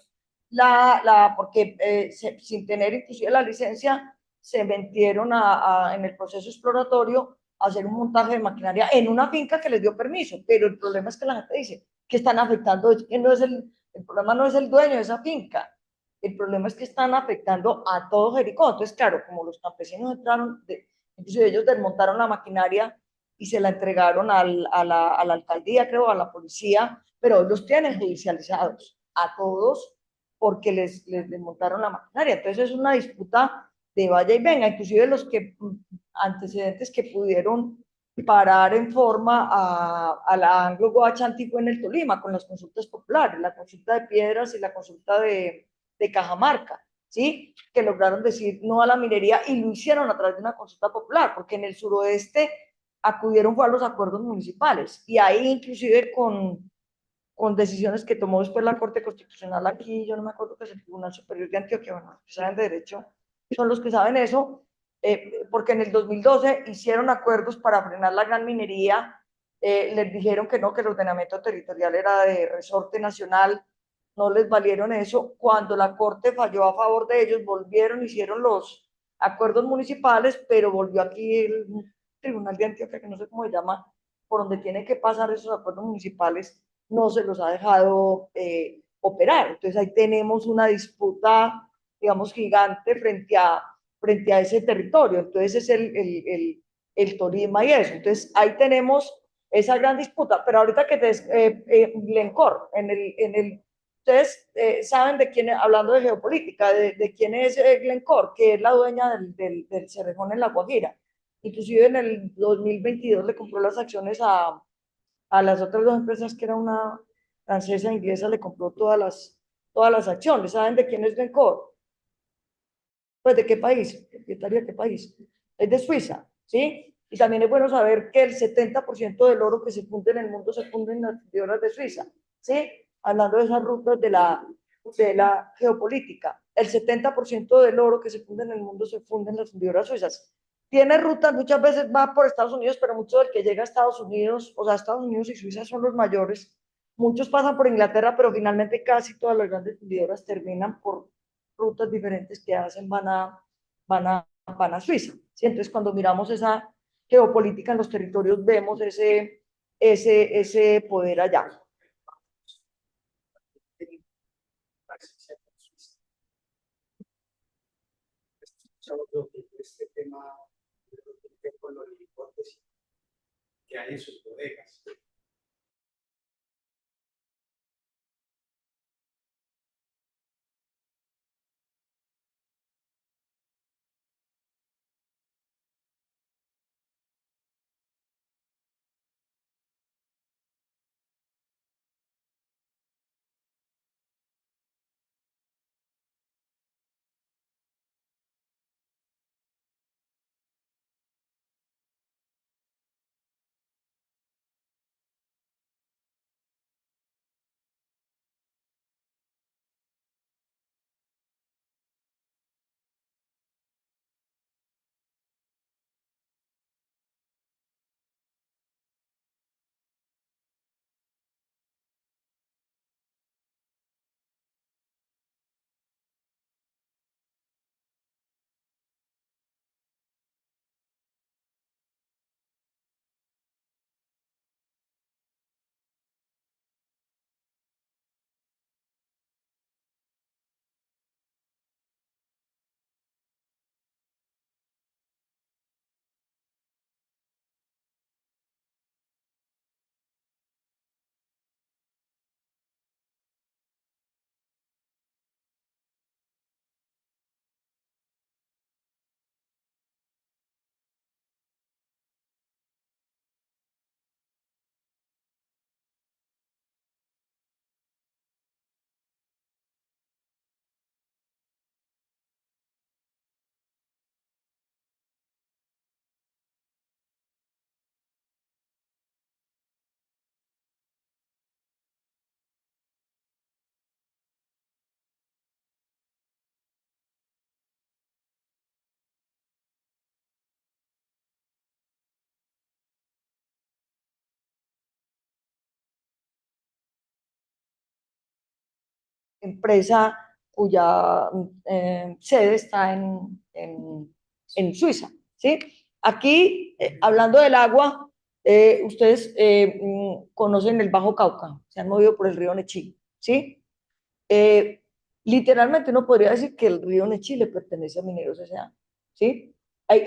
porque sin tener inclusive la licencia, se metieron en el proceso exploratorio a hacer un montaje de maquinaria en una finca que les dio permiso, pero el problema es que la gente dice que están afectando, que no es el problema no es el dueño de esa finca, el problema es que están afectando a todo Jericó. Entonces, claro, como los campesinos entraron, inclusive ellos desmontaron la maquinaria y se la entregaron a la alcaldía, creo, a la policía, pero los tienen judicializados a todos porque les desmontaron la maquinaria. Entonces es una disputa de vaya y venga, inclusive los que antecedentes que pudieron parar en forma a la Anglo Guachanti fue en el Tolima con las consultas populares, la consulta de Piedras y la consulta de Cajamarca, ¿sí? Que lograron decir no a la minería y lo hicieron a través de una consulta popular, porque en el suroeste acudieron fue a los acuerdos municipales y ahí inclusive con decisiones que tomó después la Corte Constitucional aquí, yo no me acuerdo que es el Tribunal Superior de Antioquia, bueno, los que saben de derecho son los que saben eso, porque en el 2012 hicieron acuerdos para frenar la gran minería, les dijeron que no, que el ordenamiento territorial era de resorte nacional, no les valieron eso, cuando la Corte falló a favor de ellos, volvieron, hicieron los acuerdos municipales, pero volvió aquí el Tribunal de Antioquia, que no sé cómo se llama, por donde tienen que pasar esos acuerdos municipales, no se los ha dejado operar. Entonces ahí tenemos una disputa, digamos, gigante frente a ese territorio. Entonces es el Tolima y eso. Entonces ahí tenemos esa gran disputa. Pero ahorita que Glencore, ustedes saben de quién, hablando de geopolítica, de quién es Glencore, que es la dueña del Cerrejón en La Guajira. Inclusive en el 2022 le compró las acciones a las otras dos empresas, que era una francesa e inglesa, le compró todas las acciones. ¿Saben de quién es Glencore? Pues de qué país, propietaria de qué país. Es de Suiza, ¿sí? Y también es bueno saber que el 70% del oro que se funde en el mundo se funde en las fundidoras de Suiza, ¿sí? Hablando de esas rutas de la geopolítica. El 70% del oro que se funde en el mundo se funde en las fundidoras suizas. Tiene rutas, muchas veces va por Estados Unidos, pero mucho del que llega a Estados Unidos, o sea, Estados Unidos y Suiza son los mayores. Muchos pasan por Inglaterra, pero finalmente casi todas las grandes fundidoras terminan por rutas diferentes que hacen, van a Suiza, ¿sí? Entonces, cuando miramos esa geopolítica en los territorios, vemos ese poder allá. Este tema con los hipótesis que hay en sus bodegas. empresa cuya sede está en Suiza, ¿sí? Aquí, hablando del agua, ustedes conocen el Bajo Cauca, se han movido por el río Nechí, ¿sí? Eh, Literalmente uno podría decir que el río Nechí le pertenece a Mineros S.A., ¿sí?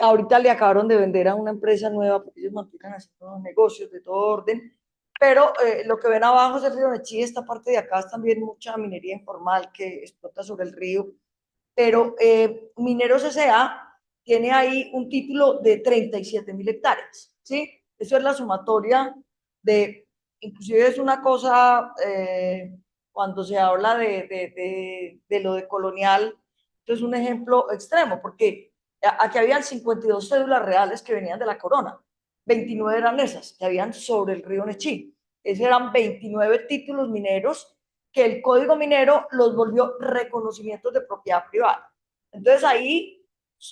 Ahorita le acabaron de vender a una empresa nueva porque ellos mantienen haciendo negocios de todo orden, pero lo que ven abajo es el río Nechí, esta parte de acá es también mucha minería informal que explota sobre el río, pero Mineros S.A. tiene ahí un título de 37.000 hectáreas, ¿sí? Eso es la sumatoria de, inclusive es una cosa, cuando se habla de lo de colonial, esto es un ejemplo extremo, porque aquí habían 52 cédulas reales que venían de la corona, 29 eran esas, que habían sobre el río Nechí. Esos eran 29 títulos mineros que el Código Minero los volvió reconocimientos de propiedad privada. Entonces ahí,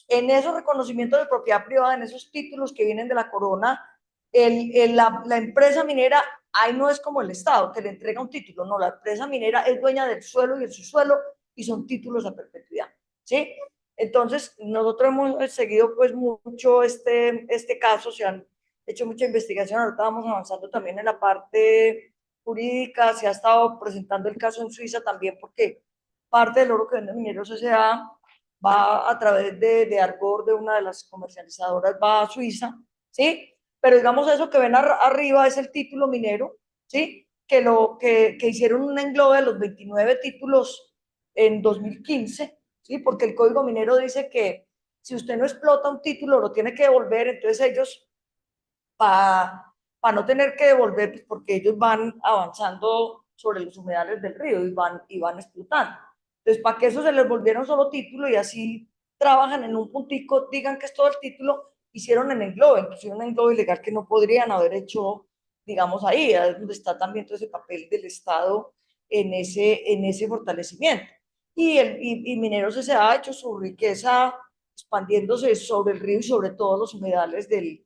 en esos reconocimientos de propiedad privada, en esos títulos que vienen de la corona, la empresa minera, ahí no es como el Estado, que le entrega un título, no, la empresa minera es dueña del suelo y del subsuelo y son títulos a perpetuidad, ¿sí? Entonces, nosotros hemos seguido pues mucho este caso, se han hecho mucha investigación, ahorita vamos avanzando también en la parte jurídica, se ha estado presentando el caso en Suiza también porque parte del oro que vende Mineros S.A. va a través de Argor, de una de las comercializadoras, va a Suiza, ¿sí? Pero digamos eso que ven arriba es el título minero, ¿sí? Que hicieron un englobe de los 29 títulos en 2015, ¿sí? Porque el Código Minero dice que si usted no explota un título lo tiene que devolver, entonces ellos para no tener que devolver, pues porque ellos van avanzando sobre los humedales del río y van explotando. Entonces, para que eso se les volviera un solo título y así trabajan en un puntico, digan que es todo el título, hicieron en englobe, inclusive un englobe ilegal que no podrían haber hecho, digamos, ahí, es donde está también todo ese papel del Estado en ese fortalecimiento. Y Mineros se ha hecho su riqueza expandiéndose sobre el río y sobre todos los humedales del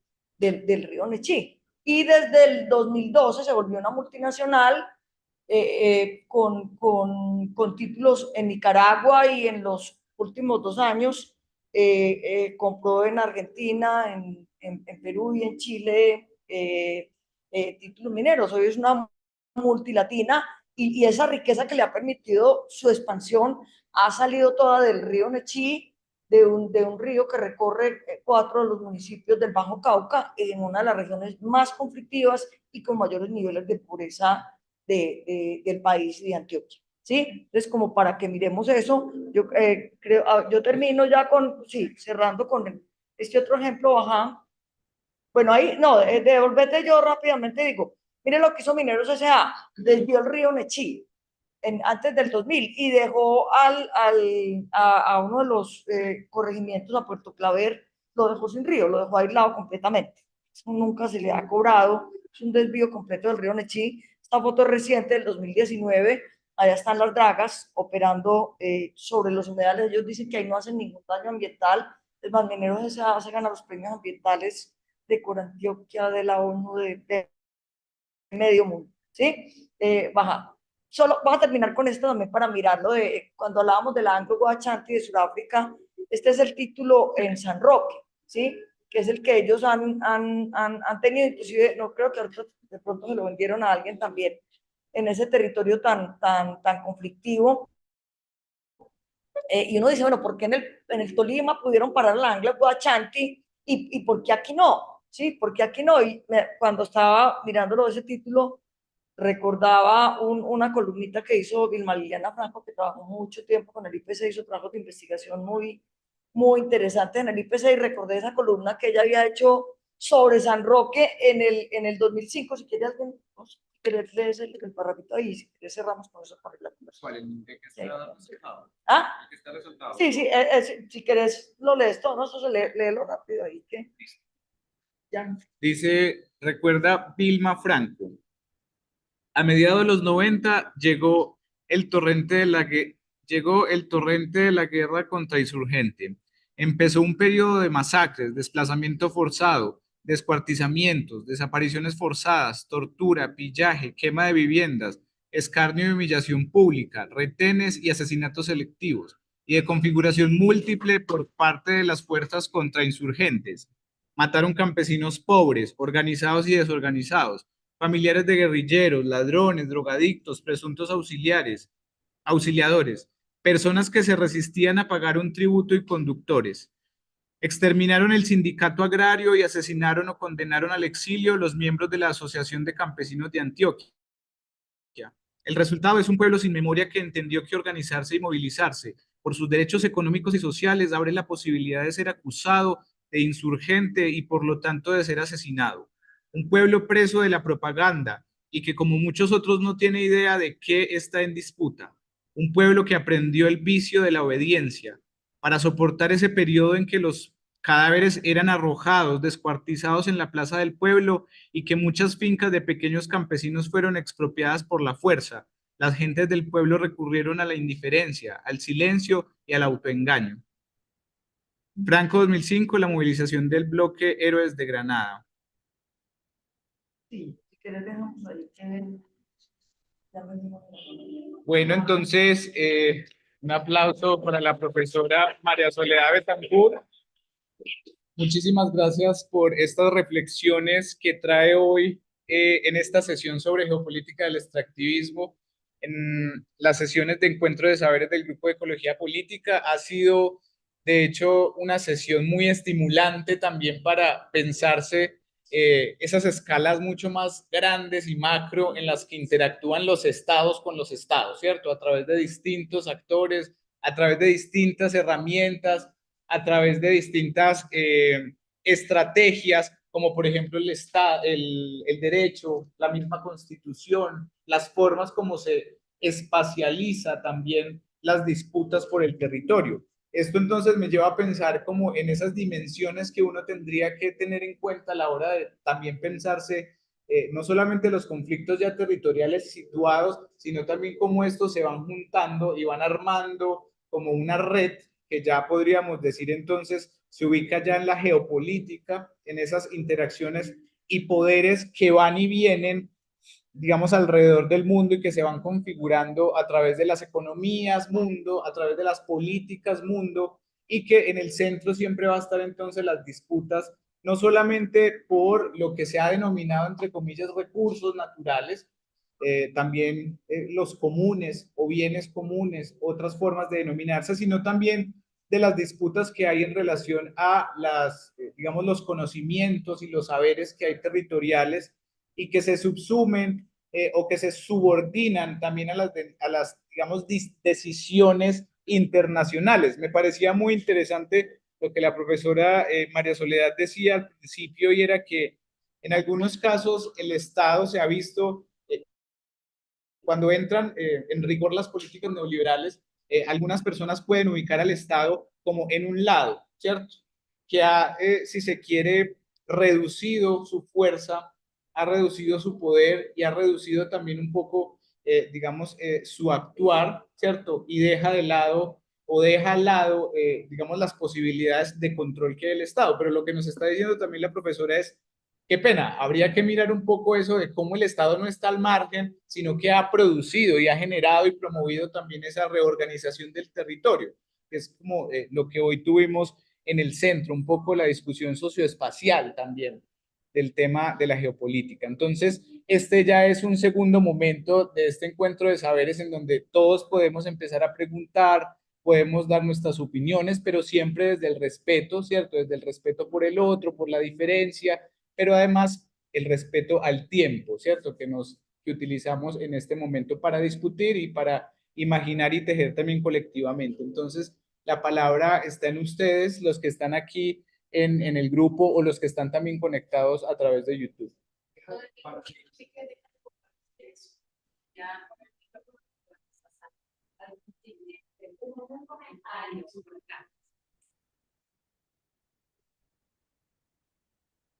río Nechí. Y desde el 2012 se volvió una multinacional con títulos en Nicaragua y en los últimos 2 años compró en Argentina, en Perú y en Chile títulos mineros. Hoy es una multilatina y esa riqueza que le ha permitido su expansión ha salido toda del río Nechí, de un río que recorre 4 de los municipios del Bajo Cauca, en una de las regiones más conflictivas y con mayores niveles de pobreza del país de Antioquia. ¿Sí? Entonces, como para que miremos eso, yo creo, yo termino ya con, sí, cerrando con este otro ejemplo, ajá. Bueno, ahí, no, devolvete yo rápidamente digo, mire lo que hizo Mineros S.A., desvió el río Nechí, antes del 2000 y dejó a uno de los corregimientos, a Puerto Claver, lo dejó sin río, lo dejó aislado completamente. Eso nunca se le ha cobrado, es un desvío completo del río Nechí. Esta foto es reciente del 2019, allá están las dragas operando sobre los humedales. Ellos dicen que ahí no hacen ningún daño ambiental. El Mineros se gana los premios ambientales de Corantioquia, de la ONU, de medio mundo, ¿sí? Baja. Solo voy a terminar con esto también para mirarlo de cuando hablábamos de la Anglo Guachanti de Sudáfrica. Este es el título en San Roque, ¿sí? Que es el que ellos han tenido, inclusive, no creo que de pronto se lo vendieron a alguien también en ese territorio tan conflictivo. Y uno dice, bueno, ¿por qué en el Tolima pudieron parar la Anglo Guachanti y por qué aquí no? ¿Sí? ¿Por qué aquí no? Y cuando estaba mirándolo ese título, recordaba una columnita que hizo Vilma Liliana Franco, que trabajó mucho tiempo con el IPC, hizo trabajos de investigación muy interesantes en el IPC, y recordé esa columna que ella había hecho sobre San Roque en el 2005. Si quiere alguien, no sé, si quieres leer el parrafito ahí, si quieres cerramos con eso para la conversación. ¿El que está resultado? ¿Ah? ¿El que está resultado? Sí, sí, si quieres lo lees todo, no, eso se léelo rápido ahí, que ya. Dice, recuerda Vilma Franco. A mediados de los 90 llegó el torrente de la guerra contrainsurgente. Empezó un periodo de masacres, desplazamiento forzado, descuartizamientos, desapariciones forzadas, tortura, pillaje, quema de viviendas, escarnio y humillación pública, retenes y asesinatos selectivos, y de configuración múltiple por parte de las fuerzas contrainsurgentes. Mataron campesinos pobres, organizados y desorganizados, familiares de guerrilleros, ladrones, drogadictos, presuntos auxiliadores, personas que se resistían a pagar un tributo y conductores. Exterminaron el sindicato agrario y asesinaron o condenaron al exilio los miembros de la Asociación de Campesinos de Antioquia. El resultado es un pueblo sin memoria que entendió que organizarse y movilizarse por sus derechos económicos y sociales abre la posibilidad de ser acusado de insurgente y por lo tanto de ser asesinado. Un pueblo preso de la propaganda y que como muchos otros no tiene idea de qué está en disputa. Un pueblo que aprendió el vicio de la obediencia para soportar ese periodo en que los cadáveres eran arrojados, descuartizados en la plaza del pueblo y que muchas fincas de pequeños campesinos fueron expropiadas por la fuerza. Las gentes del pueblo recurrieron a la indiferencia, al silencio y al autoengaño. Franco 2005, la movilización del bloque Héroes de Granada. Sí, si quieres dejamos ahí que ya venimos. Bueno, entonces, un aplauso para la profesora María Soledad Betancourt. Muchísimas gracias por estas reflexiones que trae hoy en esta sesión sobre geopolítica del extractivismo. En las sesiones de encuentro de saberes del Grupo de Ecología Política ha sido, de hecho, una sesión muy estimulante también para pensarse esas escalas mucho más grandes y macro en las que interactúan los estados con los estados, ¿cierto? A través de distintos actores, a través de distintas herramientas, a través de distintas estrategias, como por ejemplo el derecho, la misma constitución, las formas como se espacializa también las disputas por el territorio. Esto entonces me lleva a pensar como en esas dimensiones que uno tendría que tener en cuenta a la hora de también pensarse no solamente los conflictos ya territoriales situados, sino también cómo estos se van juntando y van armando como una red que ya podríamos decir entonces se ubica ya en la geopolítica, en esas interacciones y poderes que van y vienen, digamos, alrededor del mundo y que se van configurando a través de las economías mundo, a través de las políticas mundo, y que en el centro siempre va a estar entonces las disputas, no solamente por lo que se ha denominado, entre comillas, recursos naturales, también los comunes o bienes comunes, otras formas de denominarse, sino también de las disputas que hay en relación a las, digamos, los conocimientos y los saberes que hay territoriales y que se subsumen o que se subordinan también a las digamos, decisiones internacionales. Me parecía muy interesante lo que la profesora María Soledad decía al principio y era que en algunos casos el Estado se ha visto cuando entran en rigor las políticas neoliberales, algunas personas pueden ubicar al Estado como en un lado, ¿cierto? Que ha, si se quiere, reducido su fuerza, ha reducido su poder y ha reducido también un poco, digamos, su actuar, ¿cierto? Y deja de lado o deja al lado, digamos, las posibilidades de control que hay del Estado. Pero lo que nos está diciendo también la profesora es qué pena, habría que mirar un poco eso de cómo el Estado no está al margen, sino que ha producido y ha generado y promovido también esa reorganización del territorio, que es como lo que hoy tuvimos en el centro, un poco la discusión socioespacial también del tema de la geopolítica. Entonces, este ya es un segundo momento de este encuentro de saberes en donde todos podemos empezar a preguntar, podemos dar nuestras opiniones, pero siempre desde el respeto, ¿cierto? Desde el respeto por el otro, por la diferencia, pero además el respeto al tiempo, ¿cierto? Que utilizamos en este momento para discutir y para imaginar y tejer también colectivamente. Entonces, la palabra está en ustedes, los que están aquí en el grupo o los que están también conectados a través de YouTube.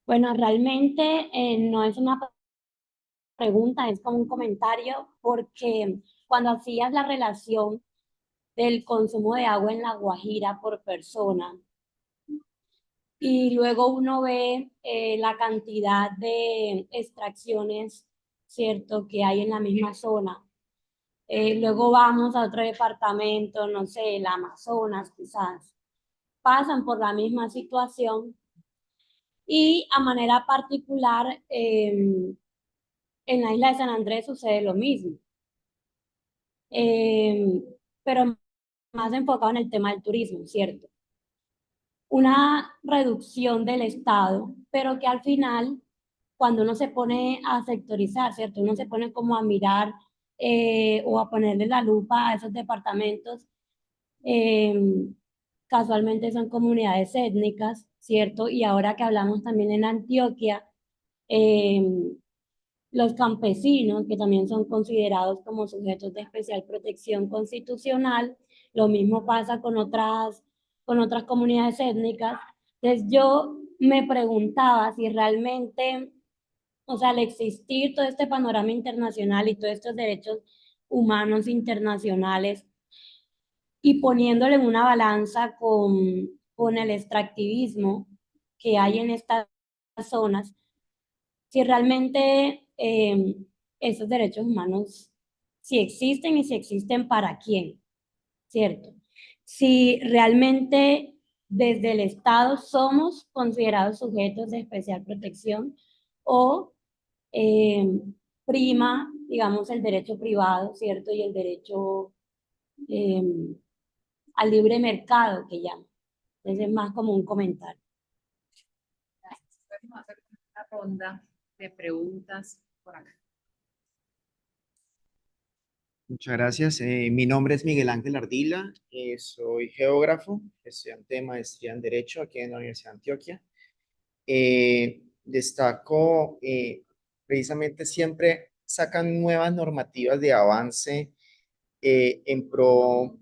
Bueno, realmente no es una pregunta, es como un comentario, porque cuando hacías la relación del consumo de agua en La Guajira por persona y luego uno ve la cantidad de extracciones, ¿cierto?, que hay en la misma zona, luego vamos a otro departamento, no sé, el Amazonas quizás, pasan por la misma situación y a manera particular en la isla de San Andrés sucede lo mismo, eh, pero más enfocado en el tema del turismo, ¿cierto? Una reducción del Estado, pero que al final, cuando uno se pone a sectorizar, ¿cierto? Uno se pone como a mirar o a ponerle la lupa a esos departamentos, eh, casualmente son comunidades étnicas, ¿cierto? Y ahora que hablamos también en Antioquia, eh, los campesinos, que también son considerados como sujetos de especial protección constitucional, lo mismo pasa con otras comunidades étnicas. Entonces yo me preguntaba si realmente, o sea, al existir todo este panorama internacional y todos estos derechos humanos internacionales y poniéndole en una balanza con el extractivismo que hay en estas zonas, si realmente esos derechos humanos, si existen y si existen para quién, ¿cierto? Si realmente desde el Estado somos considerados sujetos de especial protección o eh, prima, digamos, el derecho privado, ¿cierto? Y el derecho eh, al libre mercado que llaman. Entonces es más como un comentario. Vamos a hacer una ronda de preguntas por acá. Muchas gracias. Mi nombre es Miguel Ángel Ardila, soy geógrafo, estudiante de maestría en Derecho aquí en la Universidad de Antioquia. Destaco, precisamente siempre sacan nuevas normativas de avance en pro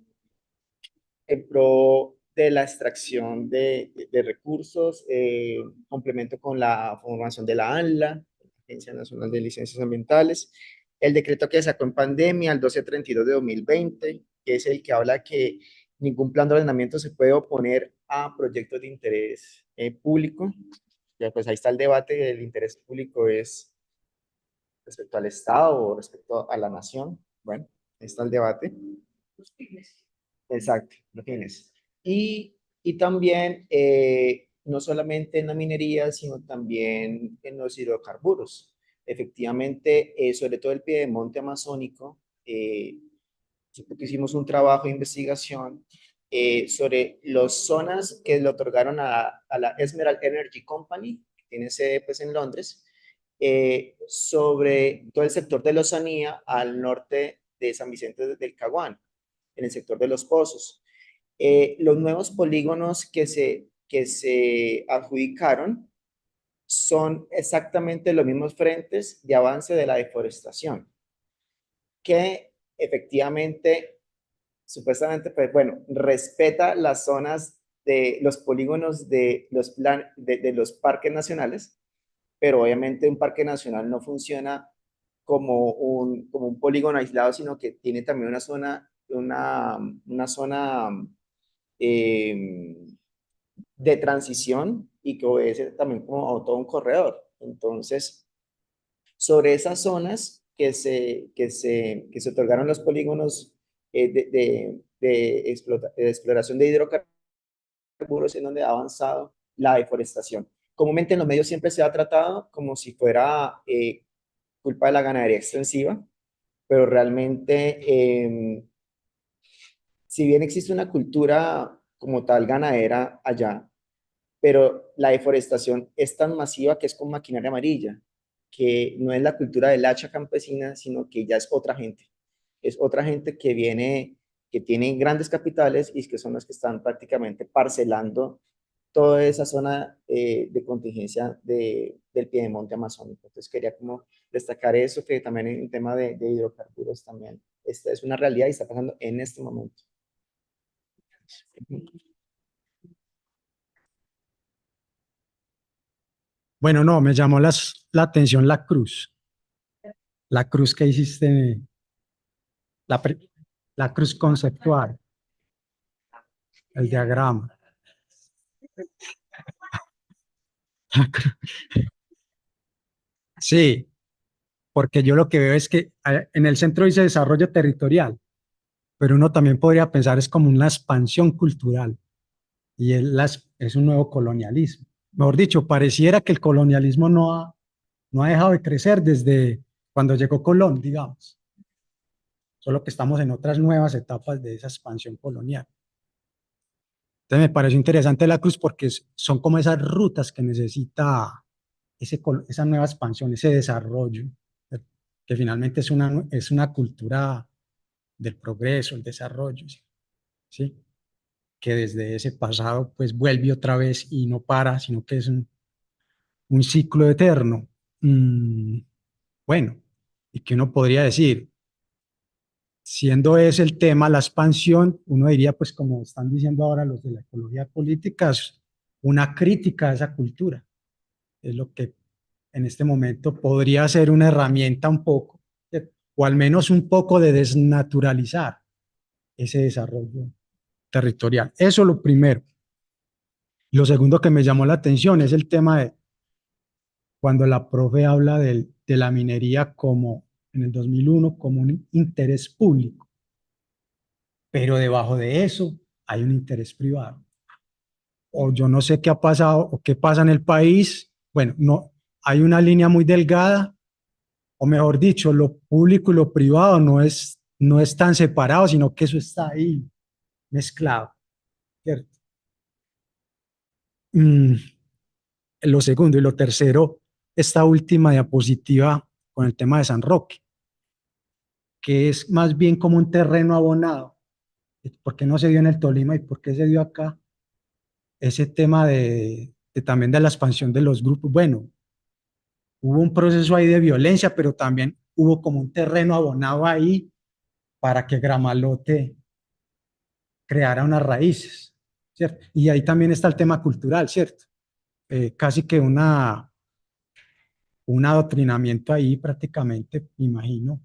de la extracción de recursos, complemento con la formación de la ANLA, Agencia Nacional de Licencias Ambientales, el decreto que sacó en pandemia, el 1232 de 2020, que es el que habla que ningún plan de ordenamiento se puede oponer a proyectos de interés público. Ya pues ahí está el debate del interés público es respecto al Estado o respecto a la nación. Bueno, ahí está el debate. Exacto, los fines. Y también, no solamente en la minería, sino también en los hidrocarburos. Efectivamente, sobre todo el piedemonte amazónico, porque hicimos un trabajo de investigación sobre las zonas que le otorgaron a la Emerald Energy Company, que tiene sede pues, en Londres, sobre todo el sector de la Oceanía al norte de San Vicente del Caguán, en el sector de los pozos. Los nuevos polígonos que se adjudicaron son exactamente los mismos frentes de avance de la deforestación, que efectivamente, supuestamente, pues bueno, respeta las zonas de los polígonos de los parques nacionales, pero obviamente un parque nacional no funciona como un polígono aislado, sino que tiene también una zona eh, de transición y que obedece también como a todo un corredor. Entonces, sobre esas zonas que se otorgaron los polígonos de exploración de hidrocarburos en donde ha avanzado la deforestación. Comúnmente en los medios siempre se ha tratado como si fuera culpa de la ganadería extensiva, pero realmente, si bien existe una cultura como tal ganadera allá, pero la deforestación es tan masiva que es con maquinaria amarilla, que no es la cultura del hacha campesina, sino que ya es otra gente. Es otra gente que viene, que tiene grandes capitales y que son los que están prácticamente parcelando toda esa zona de contingencia del piedemonte amazónico. Entonces quería como destacar eso, que también en tema de hidrocarburos también. Esta es una realidad y está pasando en este momento. Bueno, no, me llamó la atención la cruz. La cruz que hiciste, la, la cruz conceptual, el diagrama. Sí, porque yo lo que veo es que en el centro dice desarrollo territorial, pero uno también podría pensar es como una expansión cultural y es un nuevo colonialismo. Mejor dicho, pareciera que el colonialismo no ha dejado de crecer desde cuando llegó Colón, digamos, solo que estamos en otras nuevas etapas de esa expansión colonial. Entonces me pareció interesante la cruz porque son como esas rutas que necesita esa nueva expansión, ese desarrollo, que finalmente es una cultura del progreso, el desarrollo, ¿sí? Que desde ese pasado pues vuelve otra vez y no para, sino que es un ciclo eterno. Bueno, y que uno podría decir, siendo ese el tema, la expansión, uno diría, pues como están diciendo ahora los de la ecología política, es una crítica a esa cultura. Es lo que en este momento podría ser una herramienta un poco, o al menos un poco de desnaturalizar ese desarrollo territorial. Eso es lo primero. Lo segundo que me llamó la atención es el tema de cuando la profe habla de la minería como en el 2001 como un interés público, pero debajo de eso hay un interés privado. O yo no sé qué ha pasado o qué pasa en el país. Bueno, no, hay una línea muy delgada, o mejor dicho, lo público y lo privado no es tan separado, sino que eso está ahí mezclado, ¿cierto? Mm, lo segundo y lo tercero, esta última diapositiva con el tema de San Roque, que es más bien como un terreno abonado. ¿Por qué no se dio en el Tolima y por qué se dio acá? Ese tema también de la expansión de los grupos. Bueno, hubo un proceso ahí de violencia, pero también hubo como un terreno abonado ahí para que Gramalote creara unas raíces, ¿cierto? Y ahí también está el tema cultural, ¿cierto? Casi que un adoctrinamiento ahí prácticamente, me imagino,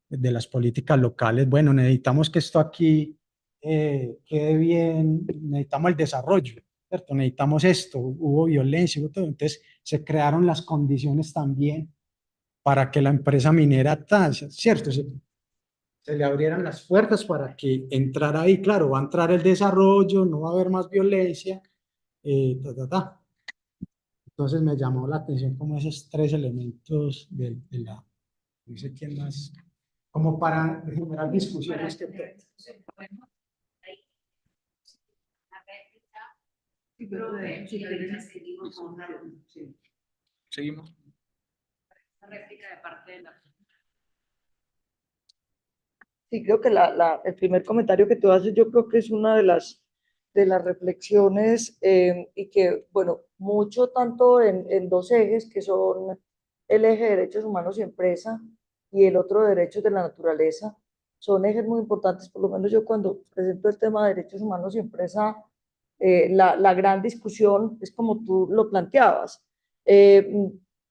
de las políticas locales. Bueno, necesitamos que esto aquí quede bien, necesitamos el desarrollo, ¿cierto? Necesitamos esto, hubo violencia, hubo todo. Entonces se crearon las condiciones también para que la empresa minera, ¿cierto? Se le abrieran las puertas para que entrara ahí. Claro, va a entrar el desarrollo, no va a haber más violencia, ta, ta, ta. Entonces me llamó la atención como esos tres elementos de la, no sé quién más, como para generar discusiones que... Seguimos. Réplica de parte de la... Sí, creo que el primer comentario que tú haces, yo creo que es una de las reflexiones y que, bueno, mucho tanto en dos ejes que son el eje de derechos humanos y empresa y el otro de derechos de la naturaleza, son ejes muy importantes. Por lo menos yo cuando presento el tema de derechos humanos y empresa, la gran discusión es como tú lo planteabas.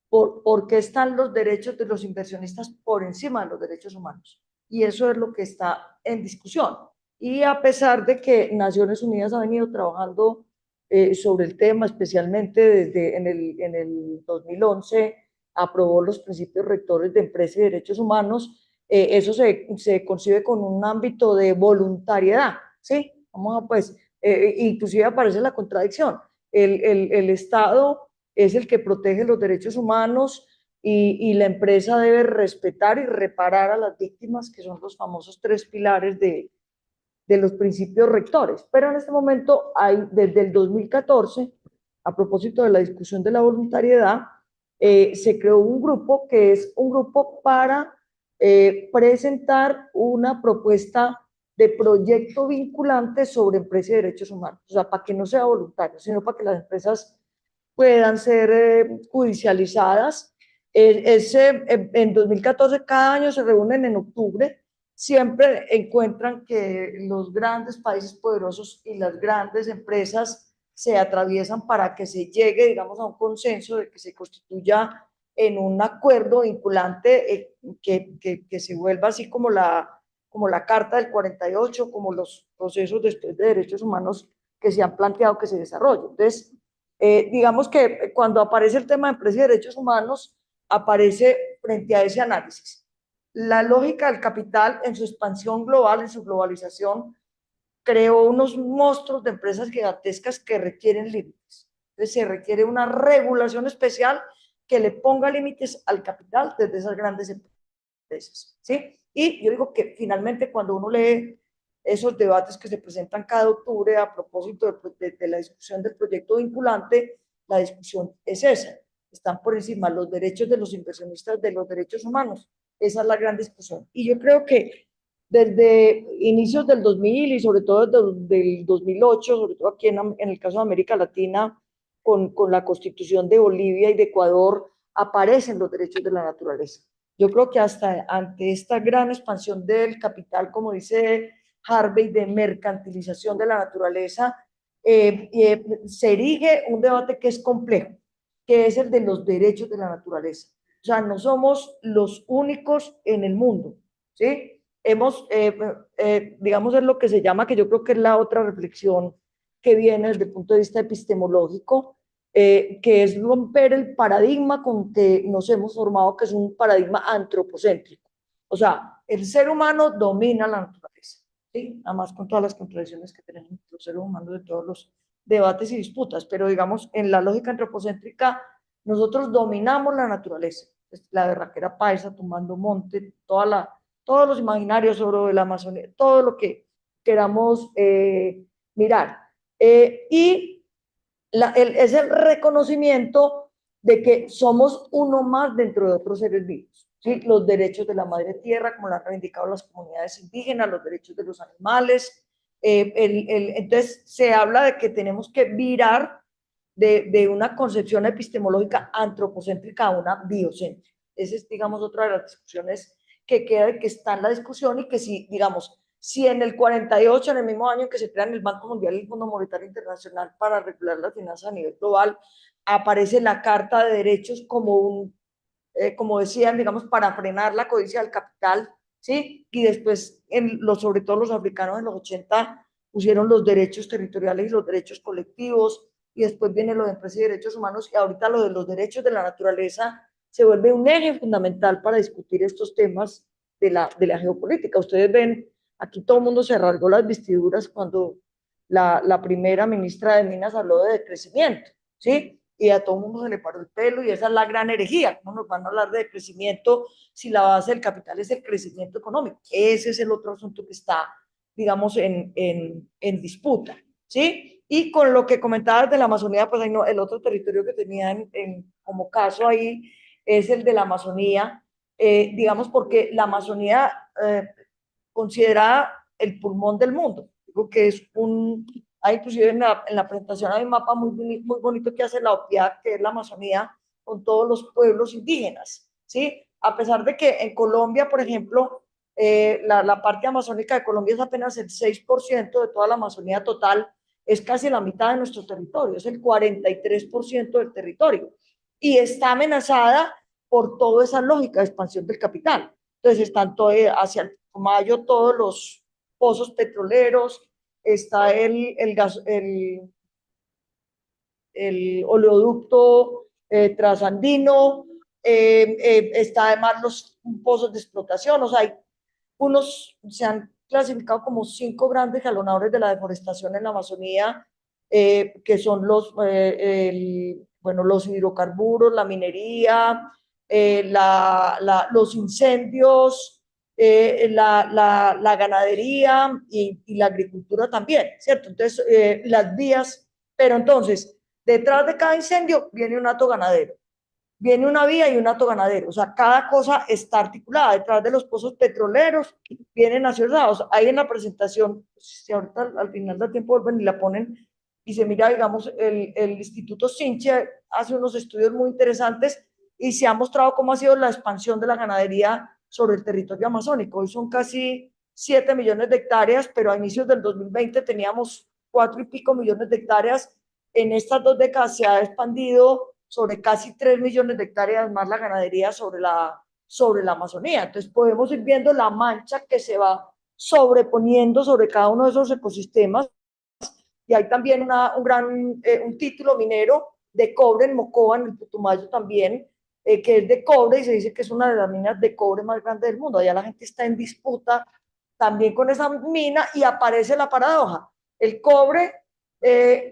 ¿Por qué están los derechos de los inversionistas por encima de los derechos humanos? Y eso es lo que está en discusión. Y a pesar de que Naciones Unidas ha venido trabajando sobre el tema, especialmente desde en el 2011, aprobó los principios rectores de empresa y derechos humanos, eso se concibe con un ámbito de voluntariedad, ¿sí? Vamos a pues, inclusive aparece la contradicción. El Estado es el que protege los derechos humanos y la empresa debe respetar y reparar a las víctimas, que son los famosos tres pilares de los principios rectores. Pero en este momento hay, desde el 2014, a propósito de la discusión de la voluntariedad, se creó un grupo que es un grupo para presentar una propuesta de proyecto vinculante sobre empresa y derechos humanos. O sea, para que no sea voluntario, sino para que las empresas puedan ser judicializadas. En 2014 cada año se reúnen en octubre, siempre encuentran que los grandes países poderosos y las grandes empresas se atraviesan para que se llegue, digamos, a un consenso de que se constituya en un acuerdo vinculante que se vuelva así como la Carta del 48, como los procesos después de derechos humanos que se han planteado que se desarrollen. Entonces, digamos que cuando aparece el tema de empresa y derechos humanos, aparece frente a ese análisis. La lógica del capital en su expansión global, en su globalización, creó unos monstruos de empresas gigantescas que requieren límites. Entonces se requiere una regulación especial que le ponga límites al capital desde esas grandes empresas, ¿sí? Y yo digo que finalmente cuando uno lee esos debates que se presentan cada octubre a propósito de la discusión del proyecto vinculante, la discusión es esa. Están por encima los derechos de los inversionistas de los derechos humanos. Esa es la gran discusión. Y yo creo que desde inicios del 2000 y sobre todo desde el 2008, sobre todo aquí en el caso de América Latina, con la constitución de Bolivia y de Ecuador, aparecen los derechos de la naturaleza. Yo creo que hasta ante esta gran expansión del capital, como dice Harvey, de mercantilización de la naturaleza, se erige un debate que es complejo, que es el de los derechos de la naturaleza. O sea, no somos los únicos en el mundo, ¿sí? Digamos, es lo que se llama, que yo creo que es la otra reflexión que viene desde el punto de vista epistemológico, que es romper el paradigma con que nos hemos formado, que es un paradigma antropocéntrico. O sea, el ser humano domina la naturaleza, ¿sí? Además con todas las contradicciones que tenemos los seres humanos de todos los debates y disputas, pero digamos, en la lógica antropocéntrica, nosotros dominamos la naturaleza. La berraquera paisa, tumbando monte, todos los imaginarios sobre la Amazonía, todo lo que queramos mirar. Y es el reconocimiento de que somos uno más dentro de otros seres vivos, ¿sí? Los derechos de la madre tierra, como lo han reivindicado las comunidades indígenas, los derechos de los animales. Entonces, se habla de que tenemos que virar de una concepción epistemológica antropocéntrica a una biocéntrica. Esa es, digamos, otra de las discusiones que queda, que está en la discusión y que si, digamos, si en el 48, en el mismo año en que se crean el Banco Mundial y el Fondo Monetario Internacional para regular las finanzas a nivel global, aparece la Carta de Derechos como como decían, digamos, para frenar la codicia del capital, ¿sí? Y después, sobre todo los africanos en los 80, pusieron los derechos territoriales y los derechos colectivos, y después viene lo de empresas y derechos humanos, y ahorita lo de los derechos de la naturaleza se vuelve un eje fundamental para discutir estos temas de la geopolítica. Ustedes ven, aquí todo el mundo se rasgó las vestiduras cuando la primera ministra de Minas habló de decrecimiento, ¿sí? Y a todo el mundo se le paró el pelo y esa es la gran herejía. ¿Cómo nos van a hablar de crecimiento si la base del capital es el crecimiento económico? Ese es el otro asunto que está, digamos, en disputa, ¿sí? Y con lo que comentabas de la Amazonía, pues ahí no, el otro territorio que tenía como caso ahí es el de la Amazonía, digamos, porque la Amazonía considerada el pulmón del mundo. Digo que es hay inclusive en la presentación hay un mapa muy bonito que hace la OPIAC, que es la Amazonía, con todos los pueblos indígenas, ¿sí? A pesar de que en Colombia, por ejemplo, la parte amazónica de Colombia es apenas el 6% de toda la Amazonía total, es casi la mitad de nuestro territorio, es el 43% del territorio, y está amenazada por toda esa lógica de expansión del capital. Entonces están hacia el Mayo todos los pozos petroleros, está el oleoducto trasandino, está además los pozos de explotación, o sea, hay se han clasificado como 5 grandes jalonadores de la deforestación en la Amazonía, que son los hidrocarburos, la minería, los incendios, la ganadería y la agricultura también, ¿cierto? Entonces, las vías, pero entonces, detrás de cada incendio viene un hato ganadero, viene una vía y un hato ganadero, o sea, cada cosa está articulada. Detrás de los pozos petroleros vienen asociados. Ahí en la presentación, si ahorita al final da tiempo vuelven y la ponen, y se mira, digamos, el Instituto Sinche hace unos estudios muy interesantes y se ha mostrado cómo ha sido la expansión de la ganadería sobre el territorio amazónico. Hoy son casi 7 millones de hectáreas, pero a inicios del 2020 teníamos 4 y pico millones de hectáreas. En estas 2 décadas se ha expandido sobre casi 3 millones de hectáreas más la ganadería sobre la Amazonía. Entonces podemos ir viendo la mancha que se va sobreponiendo sobre cada uno de esos ecosistemas. Y hay también un título minero de cobre en Mocoa, en el Putumayo también, que es de cobre y se dice que es una de las minas de cobre más grandes del mundo. Allá la gente está en disputa también con esa mina y aparece la paradoja. El cobre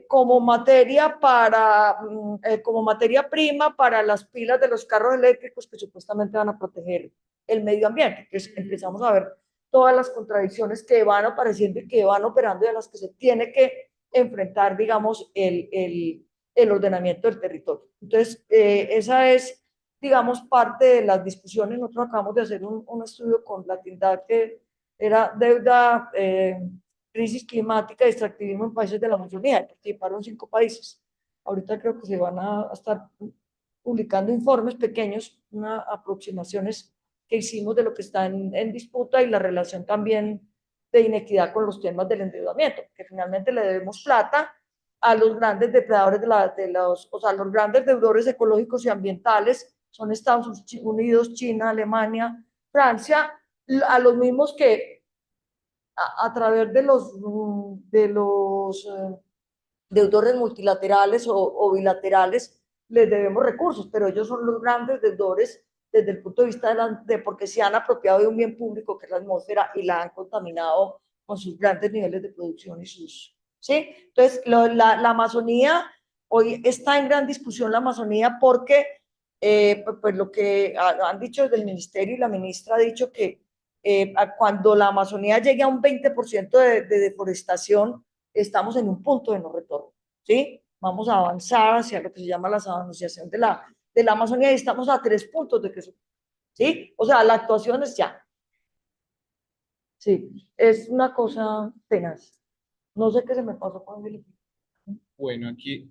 como materia como materia prima para las pilas de los carros eléctricos que supuestamente van a proteger el medio ambiente. Entonces empezamos a ver todas las contradicciones que van apareciendo y que van operando y a las que se tiene que enfrentar, digamos, el ordenamiento del territorio. Entonces, esa es, digamos, parte de las discusiones. Nosotros acabamos de hacer un estudio con la TINDAD que era deuda, crisis climática y extractivismo en países de la Amazonía. Participaron 5 países. Ahorita creo que se van a estar publicando informes pequeños, unas aproximaciones que hicimos de lo que está en disputa y la relación también de inequidad con los temas del endeudamiento, que finalmente le debemos plata a los grandes depredadores o sea, los grandes deudores ecológicos y ambientales son Estados Unidos, China, Alemania, Francia, a los mismos que a través de los deudores multilaterales o bilaterales les debemos recursos, pero ellos son los grandes deudores desde el punto de vista porque se han apropiado de un bien público que es la atmósfera y la han contaminado con sus grandes niveles de producción y sus, ¿sí? Entonces, la Amazonía, hoy está en gran discusión la Amazonía porque, pues lo que han dicho desde el ministerio y la ministra ha dicho que cuando la Amazonía llegue a un 20% de deforestación, estamos en un punto de no retorno, ¿sí? Vamos a avanzar hacia lo que se llama la sabanunciación de la Amazonía y estamos a 3 puntos de que, ¿sí? O sea, la actuación es ya. Sí, es una cosa tenaz. No sé qué se me pasó con Felipe. Bueno, aquí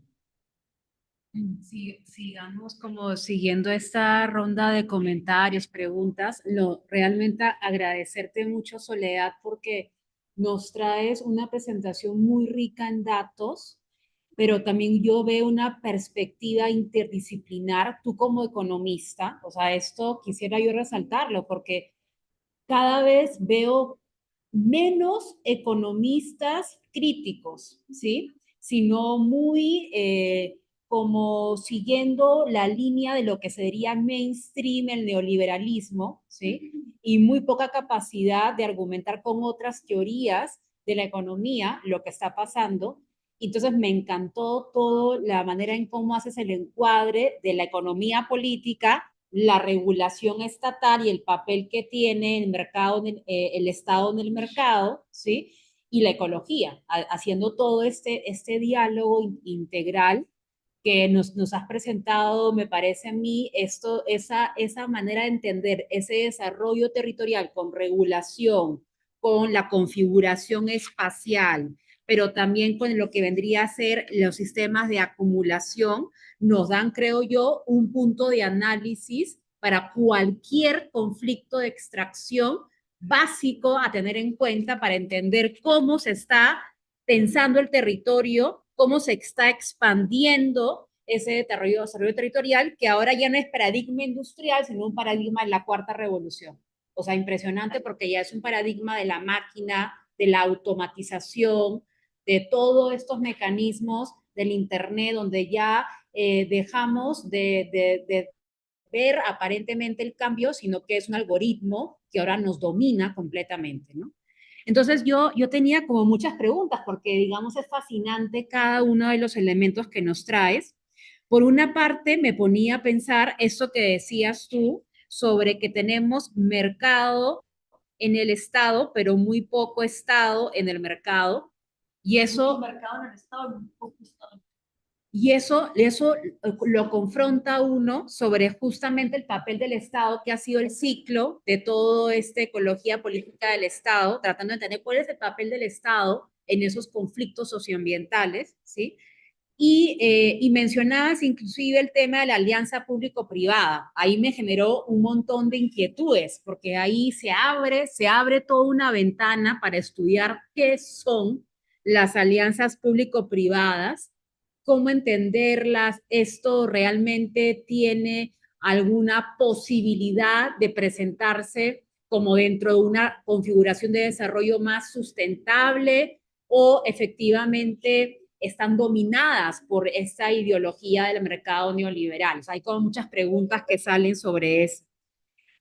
Sigamos como siguiendo esta ronda de comentarios, preguntas. Realmente agradecerte mucho, Soledad, porque nos traes una presentación muy rica en datos, pero también yo veo una perspectiva interdisciplinar, tú como economista, o sea, esto quisiera yo resaltarlo, porque cada vez veo menos economistas críticos, ¿sí? Sino muy como siguiendo la línea de lo que sería mainstream, el neoliberalismo, ¿sí? Y muy poca capacidad de argumentar con otras teorías de la economía lo que está pasando. Entonces me encantó todo la manera en cómo haces el encuadre de la economía política, la regulación estatal y el papel que tiene el mercado, el Estado en el mercado, ¿sí? Y la ecología, haciendo todo este diálogo integral que nos has presentado, me parece a mí, esa manera de entender ese desarrollo territorial con regulación, con la configuración espacial, pero también con lo que vendría a ser los sistemas de acumulación, nos dan, creo yo, un punto de análisis para cualquier conflicto de extracción básico a tener en cuenta para entender cómo se está pensando el territorio, cómo se está expandiendo ese desarrollo territorial, que ahora ya no es paradigma industrial, sino un paradigma de la cuarta revolución. O sea, impresionante porque ya es un paradigma de la máquina, de la automatización, de todos estos mecanismos del Internet, donde ya dejamos de ver aparentemente el cambio, sino que es un algoritmo que ahora nos domina completamente, ¿no? Entonces yo tenía como muchas preguntas, porque digamos es fascinante cada uno de los elementos que nos traes. Por una parte, me ponía a pensar eso que decías tú sobre que tenemos mercado en el Estado, pero muy poco Estado en el mercado. Y eso, mercado en el Estado, y eso lo confronta uno sobre justamente el papel del Estado, que ha sido el ciclo de toda esta ecología política del Estado, tratando de entender cuál es el papel del Estado en esos conflictos socioambientales, ¿sí? Y mencionabas inclusive el tema de la alianza público-privada. Ahí me generó un montón de inquietudes, porque ahí se abre toda una ventana para estudiar qué son las alianzas público-privadas, cómo entenderlas, esto realmente tiene alguna posibilidad de presentarse como dentro de una configuración de desarrollo más sustentable o efectivamente están dominadas por esta ideología del mercado neoliberal. O sea, hay como muchas preguntas que salen sobre eso.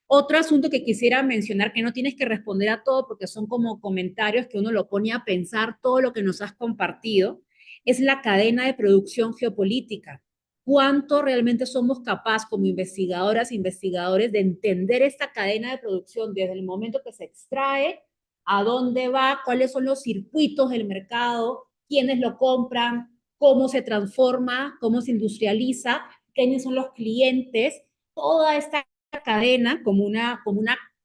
Otro asunto que quisiera mencionar, que no tienes que responder a todo porque son como comentarios que uno lo pone a pensar todo lo que nos has compartido, es la cadena de producción geopolítica. ¿Cuánto realmente somos capaces como investigadoras e investigadores de entender esta cadena de producción desde el momento que se extrae, a dónde va, cuáles son los circuitos del mercado, quiénes lo compran, cómo se transforma, cómo se industrializa, quiénes son los clientes, toda esta cadena como una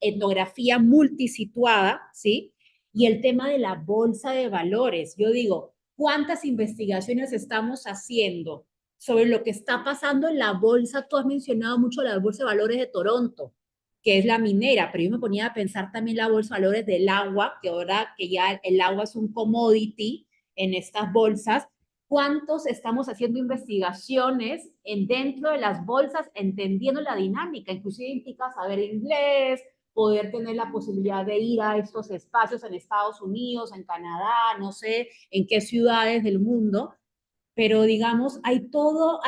etnografía multisituada, ¿sí? Y el tema de la bolsa de valores. Yo digo, ¿cuántas investigaciones estamos haciendo sobre lo que está pasando en la bolsa? Tú has mencionado mucho la bolsa de valores de Toronto, que es la minera, pero yo me ponía a pensar también la bolsa de valores del agua, que ahora que ya el agua es un commodity en estas bolsas. ¿Cuántos estamos haciendo investigaciones dentro de las bolsas, entendiendo la dinámica? Inclusive implica saber inglés, poder tener la posibilidad de ir a estos espacios en Estados Unidos, en Canadá, no sé en qué ciudades del mundo, pero digamos, hay toda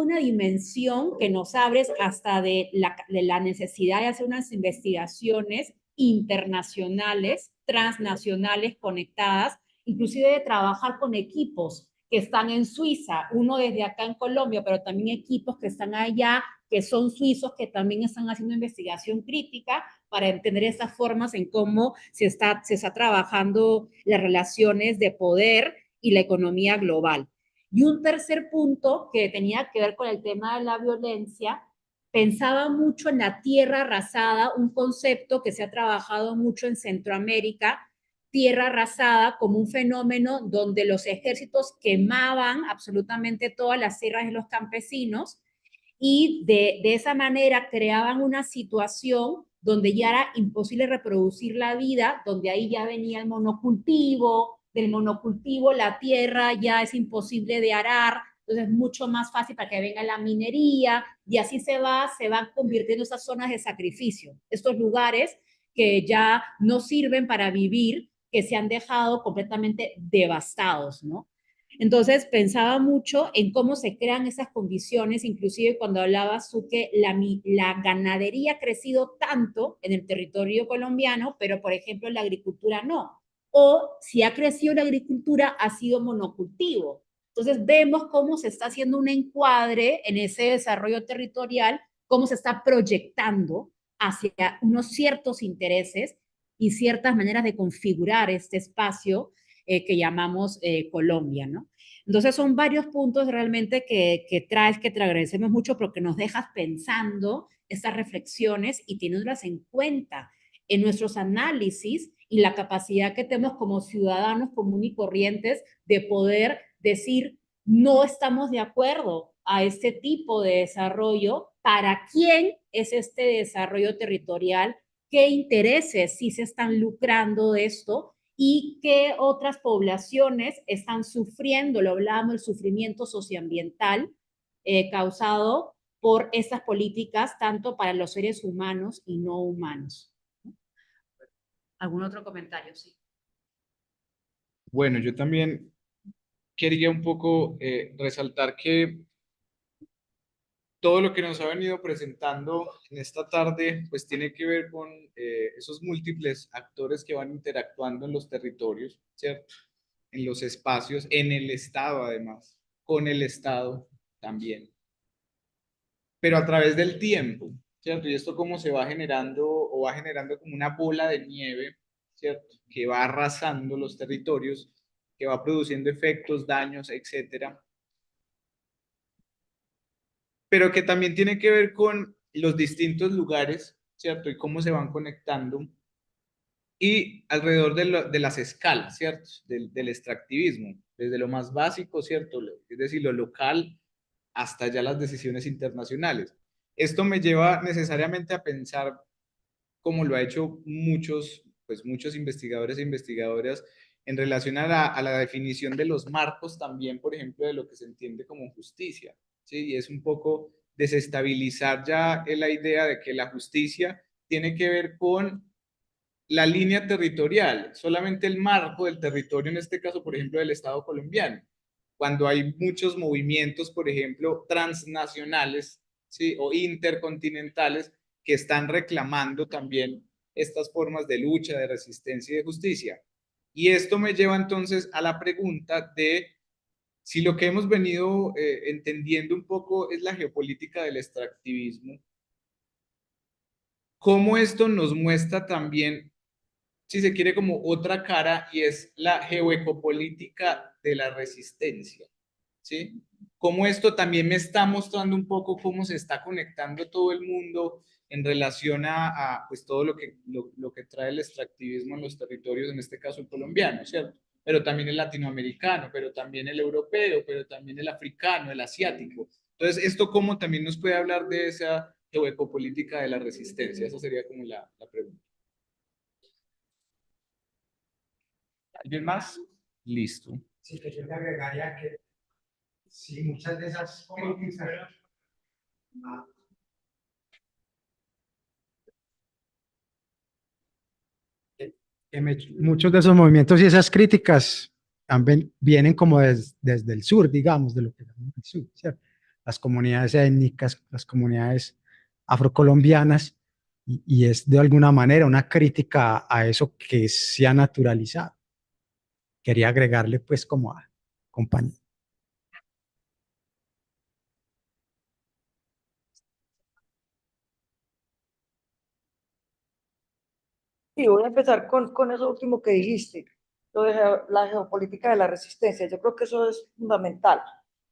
una dimensión que nos abre hasta de la necesidad de hacer unas investigaciones internacionales, transnacionales, conectadas, inclusive de trabajar con equipos que están en Suiza, uno desde acá en Colombia, pero también equipos que están allá, que son suizos, que también están haciendo investigación crítica para entender esas formas en cómo se está trabajando las relaciones de poder y la economía global. Y un tercer punto que tenía que ver con el tema de la violencia, pensaba mucho en la tierra arrasada, un concepto que se ha trabajado mucho en Centroamérica, tierra arrasada como un fenómeno donde los ejércitos quemaban absolutamente todas las tierras de los campesinos y de esa manera creaban una situación donde ya era imposible reproducir la vida, donde ahí ya venía el monocultivo, del monocultivo la tierra ya es imposible de arar, entonces es mucho más fácil para que venga la minería y así se van convirtiendo esas zonas de sacrificio, estos lugares que ya no sirven para vivir, que se han dejado completamente devastados, ¿no? Entonces pensaba mucho en cómo se crean esas condiciones, inclusive cuando hablabas tú que la ganadería ha crecido tanto en el territorio colombiano, pero por ejemplo la agricultura no. O si ha crecido la agricultura, ha sido monocultivo. Entonces vemos cómo se está haciendo un encuadre en ese desarrollo territorial, cómo se está proyectando hacia unos ciertos intereses y ciertas maneras de configurar este espacio que llamamos Colombia, ¿no? Entonces son varios puntos realmente que traes, que te agradecemos mucho porque nos dejas pensando estas reflexiones y teniéndolas en cuenta en nuestros análisis y la capacidad que tenemos como ciudadanos comunes y corrientes de poder decir, no estamos de acuerdo a este tipo de desarrollo, para quién es este desarrollo territorial, qué intereses sí se están lucrando de esto y qué otras poblaciones están sufriendo, lo hablábamos, el sufrimiento socioambiental causado por estas políticas, tanto para los seres humanos y no humanos. ¿Algún otro comentario? Sí. Bueno, yo también quería un poco resaltar que todo lo que nos ha venido presentando en esta tarde, pues tiene que ver con esos múltiples actores que van interactuando en los territorios, ¿cierto? En los espacios, en el Estado además, con el Estado también, pero a través del tiempo, ¿cierto? Y esto cómo se va generando o va generando como una bola de nieve, ¿cierto? Que va arrasando los territorios, que va produciendo efectos, daños, etcétera, pero que también tiene que ver con los distintos lugares, ¿cierto? Y cómo se van conectando y alrededor de las escalas, ¿cierto? Del extractivismo, desde lo más básico, ¿cierto? Es decir, lo local hasta ya las decisiones internacionales. Esto me lleva necesariamente a pensar, como lo ha hecho muchos investigadores e investigadoras, en relación a la definición de los marcos también, por ejemplo, de lo que se entiende como justicia, ¿sí? Y es un poco desestabilizar ya la idea de que la justicia tiene que ver con la línea territorial, solamente el marco del territorio, en este caso, por ejemplo, del Estado colombiano. cuando hay muchos movimientos, por ejemplo, transnacionales, ¿sí? O intercontinentales que están reclamando también estas formas de lucha, de resistencia y de justicia. Y esto me lleva entonces a la pregunta de si lo que hemos venido entendiendo un poco es la geopolítica del extractivismo, cómo esto nos muestra también, si se quiere, como otra cara, y es la geoecopolítica de la resistencia, ¿sí? Cómo esto también me está mostrando un poco cómo se está conectando todo el mundo en relación pues todo lo que trae el extractivismo en los territorios, en este caso el colombiano, ¿cierto? Pero también el latinoamericano, pero también el europeo, pero también el africano, el asiático. Entonces, ¿esto cómo también nos puede hablar de esa geoecopolítica de la resistencia? Esa sería como la pregunta. ¿Alguien más? Listo. Sí, que yo le agregaría que sí, muchas de esas críticas muchos de esos movimientos y esas críticas vienen como desde el sur, digamos, de lo que llamamos el sur, ¿cierto? Las comunidades étnicas, las comunidades afrocolombianas, y es de alguna manera una crítica a eso que se ha naturalizado. Quería agregarle pues como a compañía. Sí, voy a empezar con eso último que dijiste, lo de la geopolítica de la resistencia. Yo creo que eso es fundamental,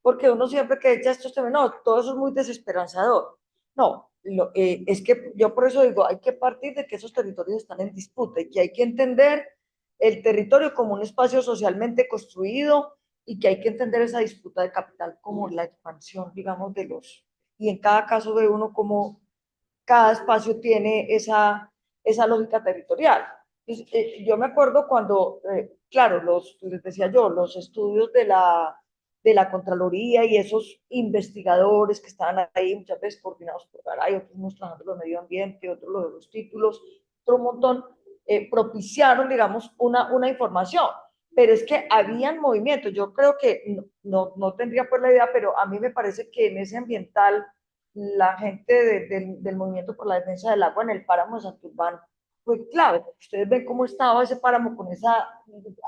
porque uno siempre que echa estos temas, no, todo eso es muy desesperanzador. No, es que yo por eso digo, hay que partir de que esos territorios están en disputa y que hay que entender el territorio como un espacio socialmente construido y que hay que entender esa disputa de capital como la expansión, digamos, y en cada caso ve uno como cada espacio tiene esa lógica territorial. Yo me acuerdo cuando, claro, les decía yo, los estudios de la Contraloría y esos investigadores que estaban ahí, muchas veces coordinados por Garay, otros unos trabajando en el medio ambiente, otros lo de los títulos, otro montón, propiciaron, digamos, una información. Pero es que habían movimientos, yo creo que no tendría pues la idea, pero a mí me parece que en ese ambiental la gente del movimiento por la defensa del agua en el páramo de Santurbán fue clave. Ustedes ven cómo estaba ese páramo con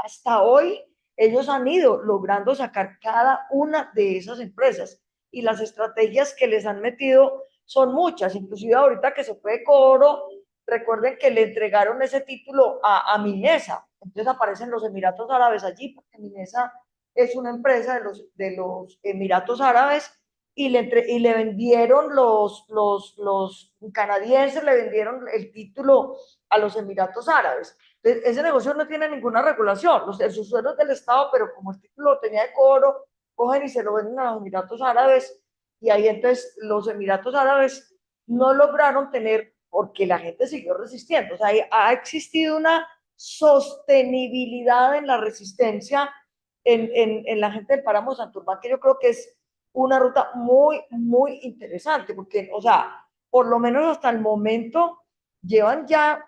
hasta hoy ellos han ido logrando sacar cada una de esas empresas y las estrategias que les han metido son muchas, inclusive ahorita que se fue de Coro, recuerden que le entregaron ese título a Minesa, entonces aparecen los Emiratos Árabes allí, porque Minesa es una empresa de los Emiratos Árabes y le vendieron los canadienses, le vendieron el título a los Emiratos Árabes. Entonces, ese negocio no tiene ninguna regulación, el subsuelo es del Estado, pero como el título tenía de Coro, cogen y se lo venden a los Emiratos Árabes, y ahí entonces los Emiratos Árabes no lograron tener, porque la gente siguió resistiendo, o sea, ha existido una sostenibilidad en la resistencia en la gente del páramo de Santurbán, que yo creo que es una ruta muy, muy interesante, porque, o sea, por lo menos hasta el momento llevan ya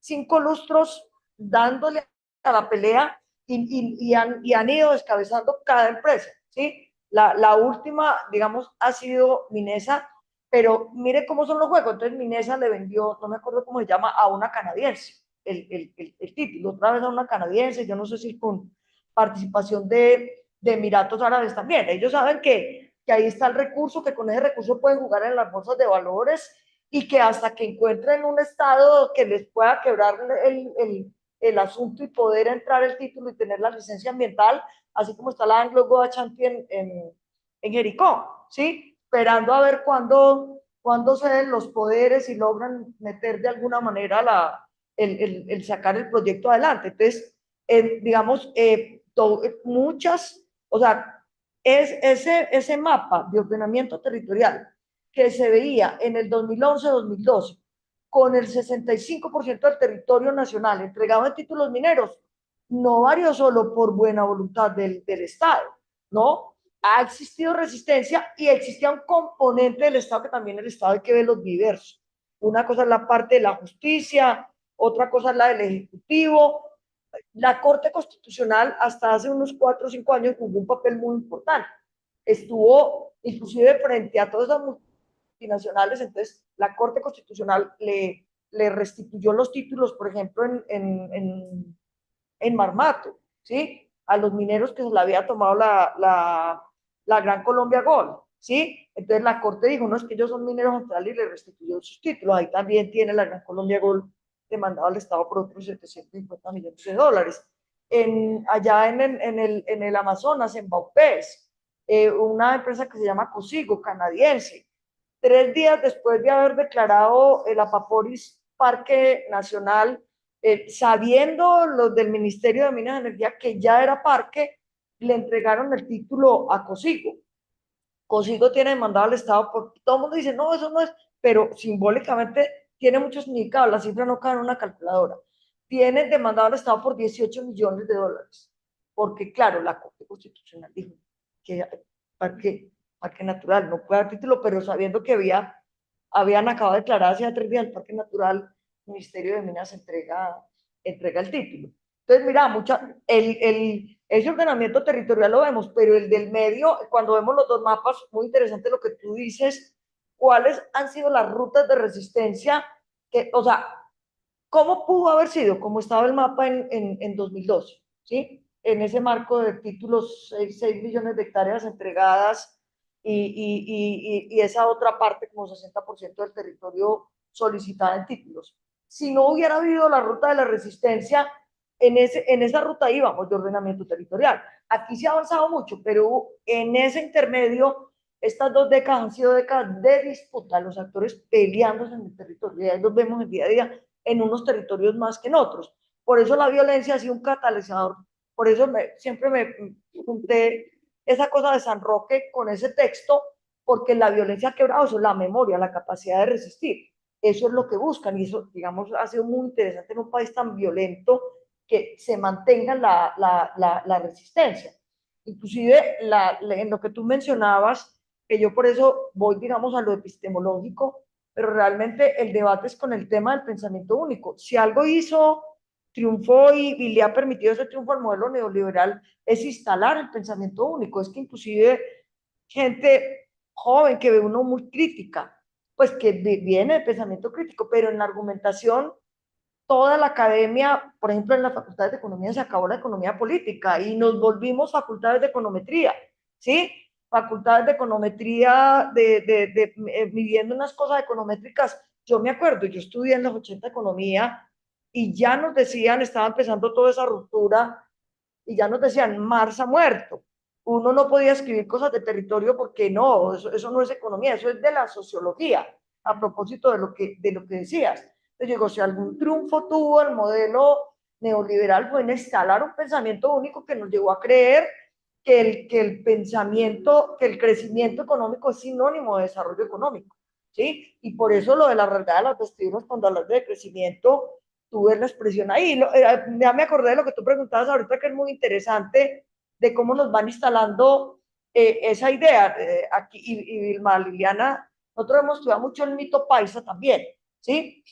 5 lustros dándole a la pelea y han ido descabezando cada empresa, ¿sí? La última, digamos, ha sido Minesa, pero mire cómo son los juegos. Entonces Minesa le vendió, no me acuerdo cómo se llama, a una canadiense, el título, otra vez a una canadiense, yo no sé si con participación de Emiratos Árabes también. Ellos saben que ahí está el recurso, que con ese recurso pueden jugar en las bolsas de valores y que hasta que encuentren un estado que les pueda quebrar el asunto y poder entrar el título y tener la licencia ambiental, así como está la Anglo Goa Champion en Jericó, ¿sí? Esperando a ver cuándo ceden los poderes y logran meter de alguna manera el sacar el proyecto adelante. Entonces, digamos, muchas, o sea, ese mapa de ordenamiento territorial que se veía en el 2011-2012 con el 65% del territorio nacional entregado en títulos mineros, no varió solo por buena voluntad del Estado, ¿no? Ha existido resistencia y existía un componente del Estado que también el Estado hay que ver los diversos. Una cosa es la parte de la justicia, otra cosa es la del Ejecutivo, La Corte Constitucional hasta hace unos 4 o 5 años jugó un papel muy importante. Estuvo inclusive frente a todas las multinacionales, entonces la Corte Constitucional le restituyó los títulos, por ejemplo, en Marmato, ¿sí? A los mineros que se le había tomado la Gran Colombia Gold, ¿sí? Entonces la Corte dijo, no, es que ellos son mineros ancestrales y le restituyó sus títulos. Ahí también tiene la Gran Colombia Gold demandado al Estado por otros 750 millones de dólares. Allá en el Amazonas, en Baupés, una empresa que se llama Cosigo, canadiense, 3 días después de haber declarado el Apaporis Parque Nacional, sabiendo los del Ministerio de Minas y Energía que ya era parque, le entregaron el título a Cosigo. Cosigo tiene demandado al Estado, porque todo el mundo dice, no, eso no es, pero simbólicamente tiene mucho significado, la cifra no cae en una calculadora. Tiene demandado al Estado por 18 millones de dólares, porque claro, la Corte Constitucional dijo que parque natural no puede dar título, pero sabiendo que habían acabado de declarar hace 3 días el parque natural, el Ministerio de Minas entrega el título. Entonces, mira, ese ordenamiento territorial lo vemos, pero el del medio, cuando vemos los dos mapas, muy interesante lo que tú dices, cuáles han sido las rutas de resistencia, o sea, cómo pudo haber sido, como estaba el mapa en 2012, ¿sí? En ese marco de títulos, 6 millones de hectáreas entregadas y esa otra parte, como 60% del territorio solicitada en títulos. Si no hubiera habido la ruta de la resistencia, en esa ruta íbamos de ordenamiento territorial. Aquí se ha avanzado mucho, pero en ese intermedio, estas 2 décadas han sido décadas de disputa, los actores peleándose en el territorio, y ahí los vemos el día a día en unos territorios más que en otros. Por eso la violencia ha sido un catalizador. Por eso siempre me junté esa cosa de San Roque con ese texto, porque la violencia ha quebrado eso, la memoria, la capacidad de resistir. Eso es lo que buscan y eso, digamos, ha sido muy interesante en un país tan violento que se mantenga la resistencia. Inclusive en lo que tú mencionabas, que yo por eso voy, digamos, a lo epistemológico, pero realmente el debate es con el tema del pensamiento único. Si algo triunfó y le ha permitido ese triunfo al modelo neoliberal, es instalar el pensamiento único. Es que inclusive gente joven que ve uno muy crítica, pues que viene de pensamiento crítico, pero en la argumentación, toda la academia, por ejemplo, en las facultades de economía se acabó la economía política y nos volvimos facultades de econometría, ¿sí? Facultades de econometría, midiendo unas cosas econométricas. Yo me acuerdo, yo estudié en los 80 economía y ya nos decían, estaba empezando toda esa ruptura y ya nos decían, Marx ha muerto. Uno no podía escribir cosas de territorio porque no, eso no es economía, eso es de la sociología, a propósito de lo que decías. Entonces, digo, si algún triunfo tuvo el modelo neoliberal fue en instalar un pensamiento único que nos llevó a creer que el pensamiento, que el crecimiento económico es sinónimo de desarrollo económico, ¿sí? Y por eso lo de la realidad de las vestiduras, cuando hablas de crecimiento, tú ves la expresión ahí. Ya me acordé de lo que tú preguntabas ahorita, que es muy interesante, de cómo nos van instalando esa idea. Aquí, y Vilma, Liliana, nosotros hemos estudiado mucho el mito paisa también, ¿sí?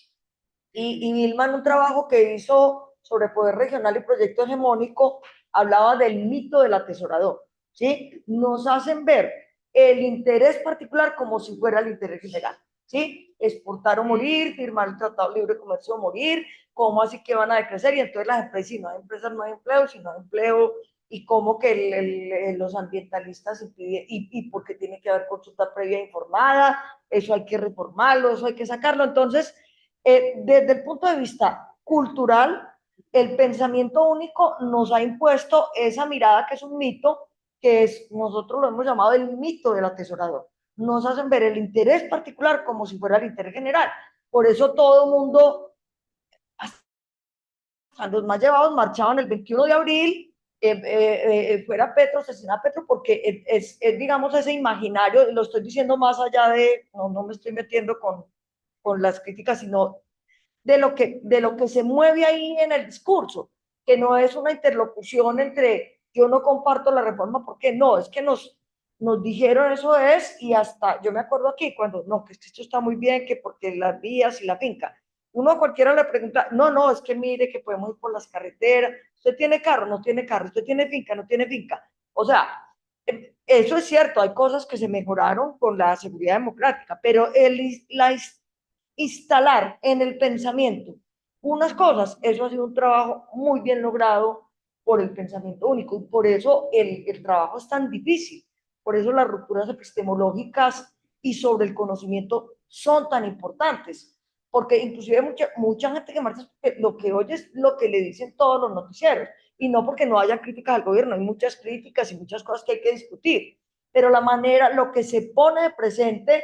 Y Vilma, en un trabajo que hizo sobre poder regional y proyecto hegemónico, hablaba del mito del atesorador, ¿sí? Nos hacen ver el interés particular como si fuera el interés general, ¿sí? Exportar o morir, firmar el Tratado de Libre Comercio o morir, ¿cómo así que van a decrecer? Y entonces las empresas, si no hay empresas, no hay empleo, si no hay empleo, y cómo que los ambientalistas impiden, y porque tiene que haber consulta previa informada, eso hay que reformarlo, eso hay que sacarlo. Entonces, desde el punto de vista cultural, el pensamiento único nos ha impuesto esa mirada que es un mito, que nosotros lo hemos llamado el mito del atesorador. Nos hacen ver el interés particular como si fuera el interés general. Por eso todo el mundo, hasta los más llevados, marchaban el 21 de abril, fuera Petro, asesina Petro, porque digamos, ese imaginario, lo estoy diciendo más allá no me estoy metiendo con las críticas, sino de lo que se mueve ahí en el discurso, que no es una interlocución entre yo no comparto la reforma, porque no, es que nos dijeron eso es, y hasta yo me acuerdo aquí cuando no, que esto está muy bien, que porque las vías y la finca, Uno a cualquiera le pregunta, no, no, es que mire que podemos ir por las carreteras, usted tiene carro, no tiene carro, usted tiene finca, no tiene finca. O sea, eso es cierto, hay cosas que se mejoraron con la seguridad democrática, pero instalar en el pensamiento unas cosas, eso ha sido un trabajo muy bien logrado por el pensamiento único y por eso el trabajo es tan difícil, por eso las rupturas epistemológicas y sobre el conocimiento son tan importantes, porque inclusive mucha gente que marcha lo que oye es lo que le dicen todos los noticieros, y no porque no haya críticas al gobierno, hay muchas críticas y muchas cosas que hay que discutir, pero la manera, lo que se pone de presente,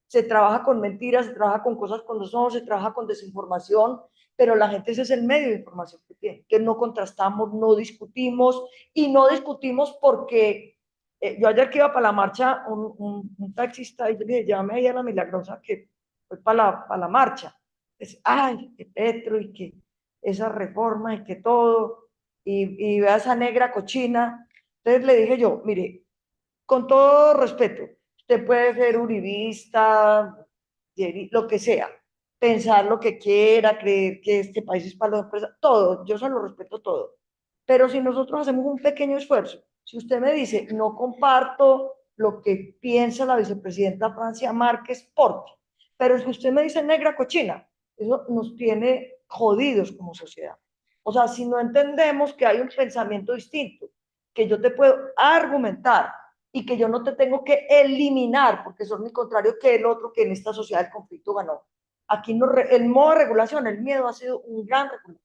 se trabaja con mentiras, se trabaja con cosas con los ojos, se trabaja con desinformación, pero la gente ese es el medio de información que tiene, que no contrastamos, no discutimos, y no discutimos porque yo ayer que iba para la marcha, un taxista, y yo le dije, llámame ahí a la Milagrosa, que fue para la marcha. Es, ay, que Petro y que esa reforma y que todo, y vea esa negra cochina. Entonces le dije yo, mire, con todo respeto, usted puede ser uribista, lo que sea, pensar lo que quiera, creer que este país es para los empresas, todo, yo se lo respeto todo. Pero si nosotros hacemos un pequeño esfuerzo, si usted me dice, no comparto lo que piensa la vicepresidenta Francia Márquez, porque, pero si usted me dice negra cochina, eso nos tiene jodidos como sociedad. O sea, si no entendemos que hay un pensamiento distinto, que yo te puedo argumentar y que yo no te tengo que eliminar, porque son mi contrario que el otro que en esta sociedad el conflicto ganó. Aquí no, el modo de regulación, el miedo ha sido un gran regulador.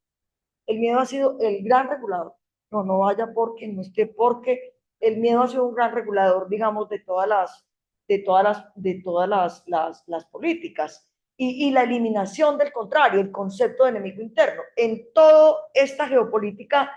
El miedo ha sido el gran regulador. No, no vaya porque, no esté porque. El miedo ha sido un gran regulador, digamos, de todas las políticas. Y la eliminación del contrario, el concepto de enemigo interno. En toda esta geopolítica,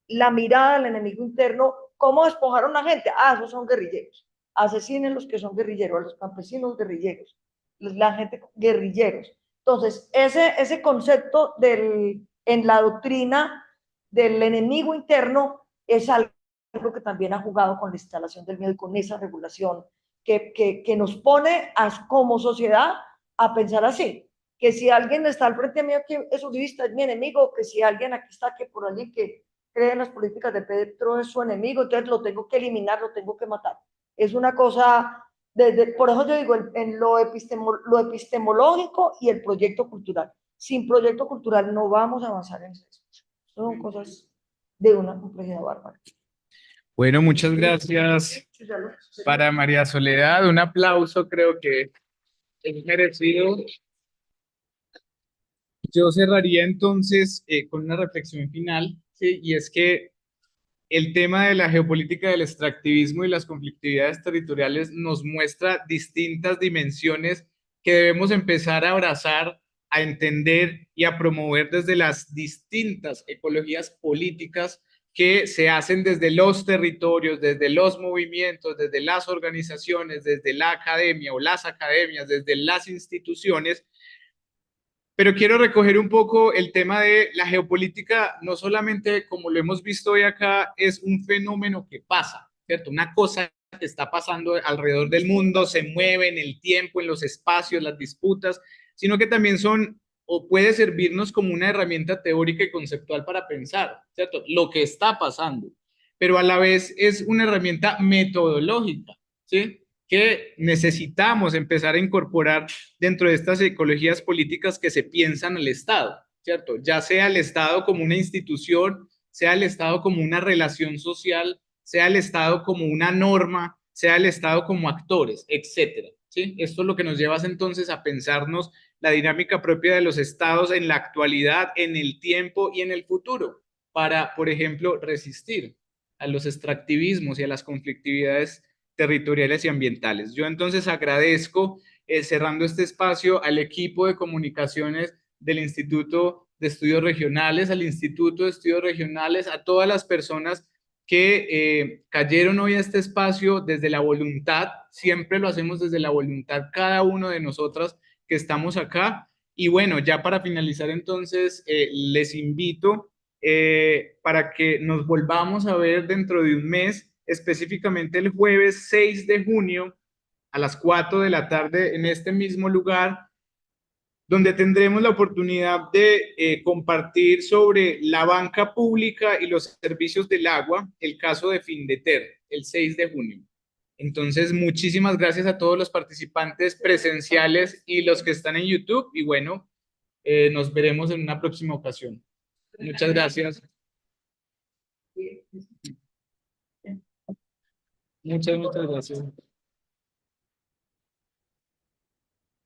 la mirada del enemigo interno, ¿cómo despojaron a la gente? Ah, esos son guerrilleros. Asesinen los que son guerrilleros, a los campesinos guerrilleros, la gente guerrilleros. Entonces, ese concepto en la doctrina del enemigo interno es algo que también ha jugado con la instalación del miedo y con esa regulación que nos pone como sociedad a pensar así, que si alguien está al frente mío que es uribista es mi enemigo, que si alguien aquí está que por allí que cree en las políticas de Petro es su enemigo, entonces lo tengo que eliminar, lo tengo que matar. Es una cosa, por eso yo digo, en lo epistemológico y el proyecto cultural. Sin proyecto cultural no vamos a avanzar en eso. Son cosas de una complejidad bárbara. Bueno, muchas gracias para María Soledad. Un aplauso, creo que es merecido. Yo cerraría entonces con una reflexión final, ¿sí? Y es que el tema de la geopolítica del extractivismo y las conflictividades territoriales nos muestra distintas dimensiones que debemos empezar a abrazar, a entender y a promover desde las distintas ecologías políticas que se hacen desde los territorios, desde los movimientos, desde las organizaciones, desde la academia o las academias, desde las instituciones. Pero quiero recoger un poco el tema de la geopolítica, no solamente como lo hemos visto hoy acá, es un fenómeno que pasa, ¿cierto? Una cosa que está pasando alrededor del mundo, se mueve en el tiempo, en los espacios, las disputas, sino que también son o puede servirnos como una herramienta teórica y conceptual para pensar, ¿cierto? Lo que está pasando, pero a la vez es una herramienta metodológica, ¿sí? Que necesitamos empezar a incorporar dentro de estas ecologías políticas que se piensan al Estado, ¿cierto? Ya sea el Estado como una institución, sea el Estado como una relación social, sea el Estado como una norma, sea el Estado como actores, etcétera, ¿sí? Esto es lo que nos lleva entonces a pensarnos la dinámica propia de los Estados en la actualidad, en el tiempo y en el futuro, para, por ejemplo, resistir a los extractivismos y a las conflictividades territoriales y ambientales. Yo entonces agradezco, cerrando este espacio, al equipo de comunicaciones del Instituto de Estudios Regionales, al Instituto de Estudios Regionales, a todas las personas que cayeron hoy a este espacio desde la voluntad, siempre lo hacemos desde la voluntad, cada uno de nosotras que estamos acá. Y bueno, ya para finalizar entonces, les invito para que nos volvamos a ver dentro de un mes, específicamente el jueves 6 de junio a las 4 de la tarde en este mismo lugar, donde tendremos la oportunidad de compartir sobre la banca pública y los servicios del agua, el caso de Findeter, el 6 de junio. Entonces, muchísimas gracias a todos los participantes presenciales y los que están en YouTube. Y bueno, nos veremos en una próxima ocasión. Muchas gracias. Muchas gracias.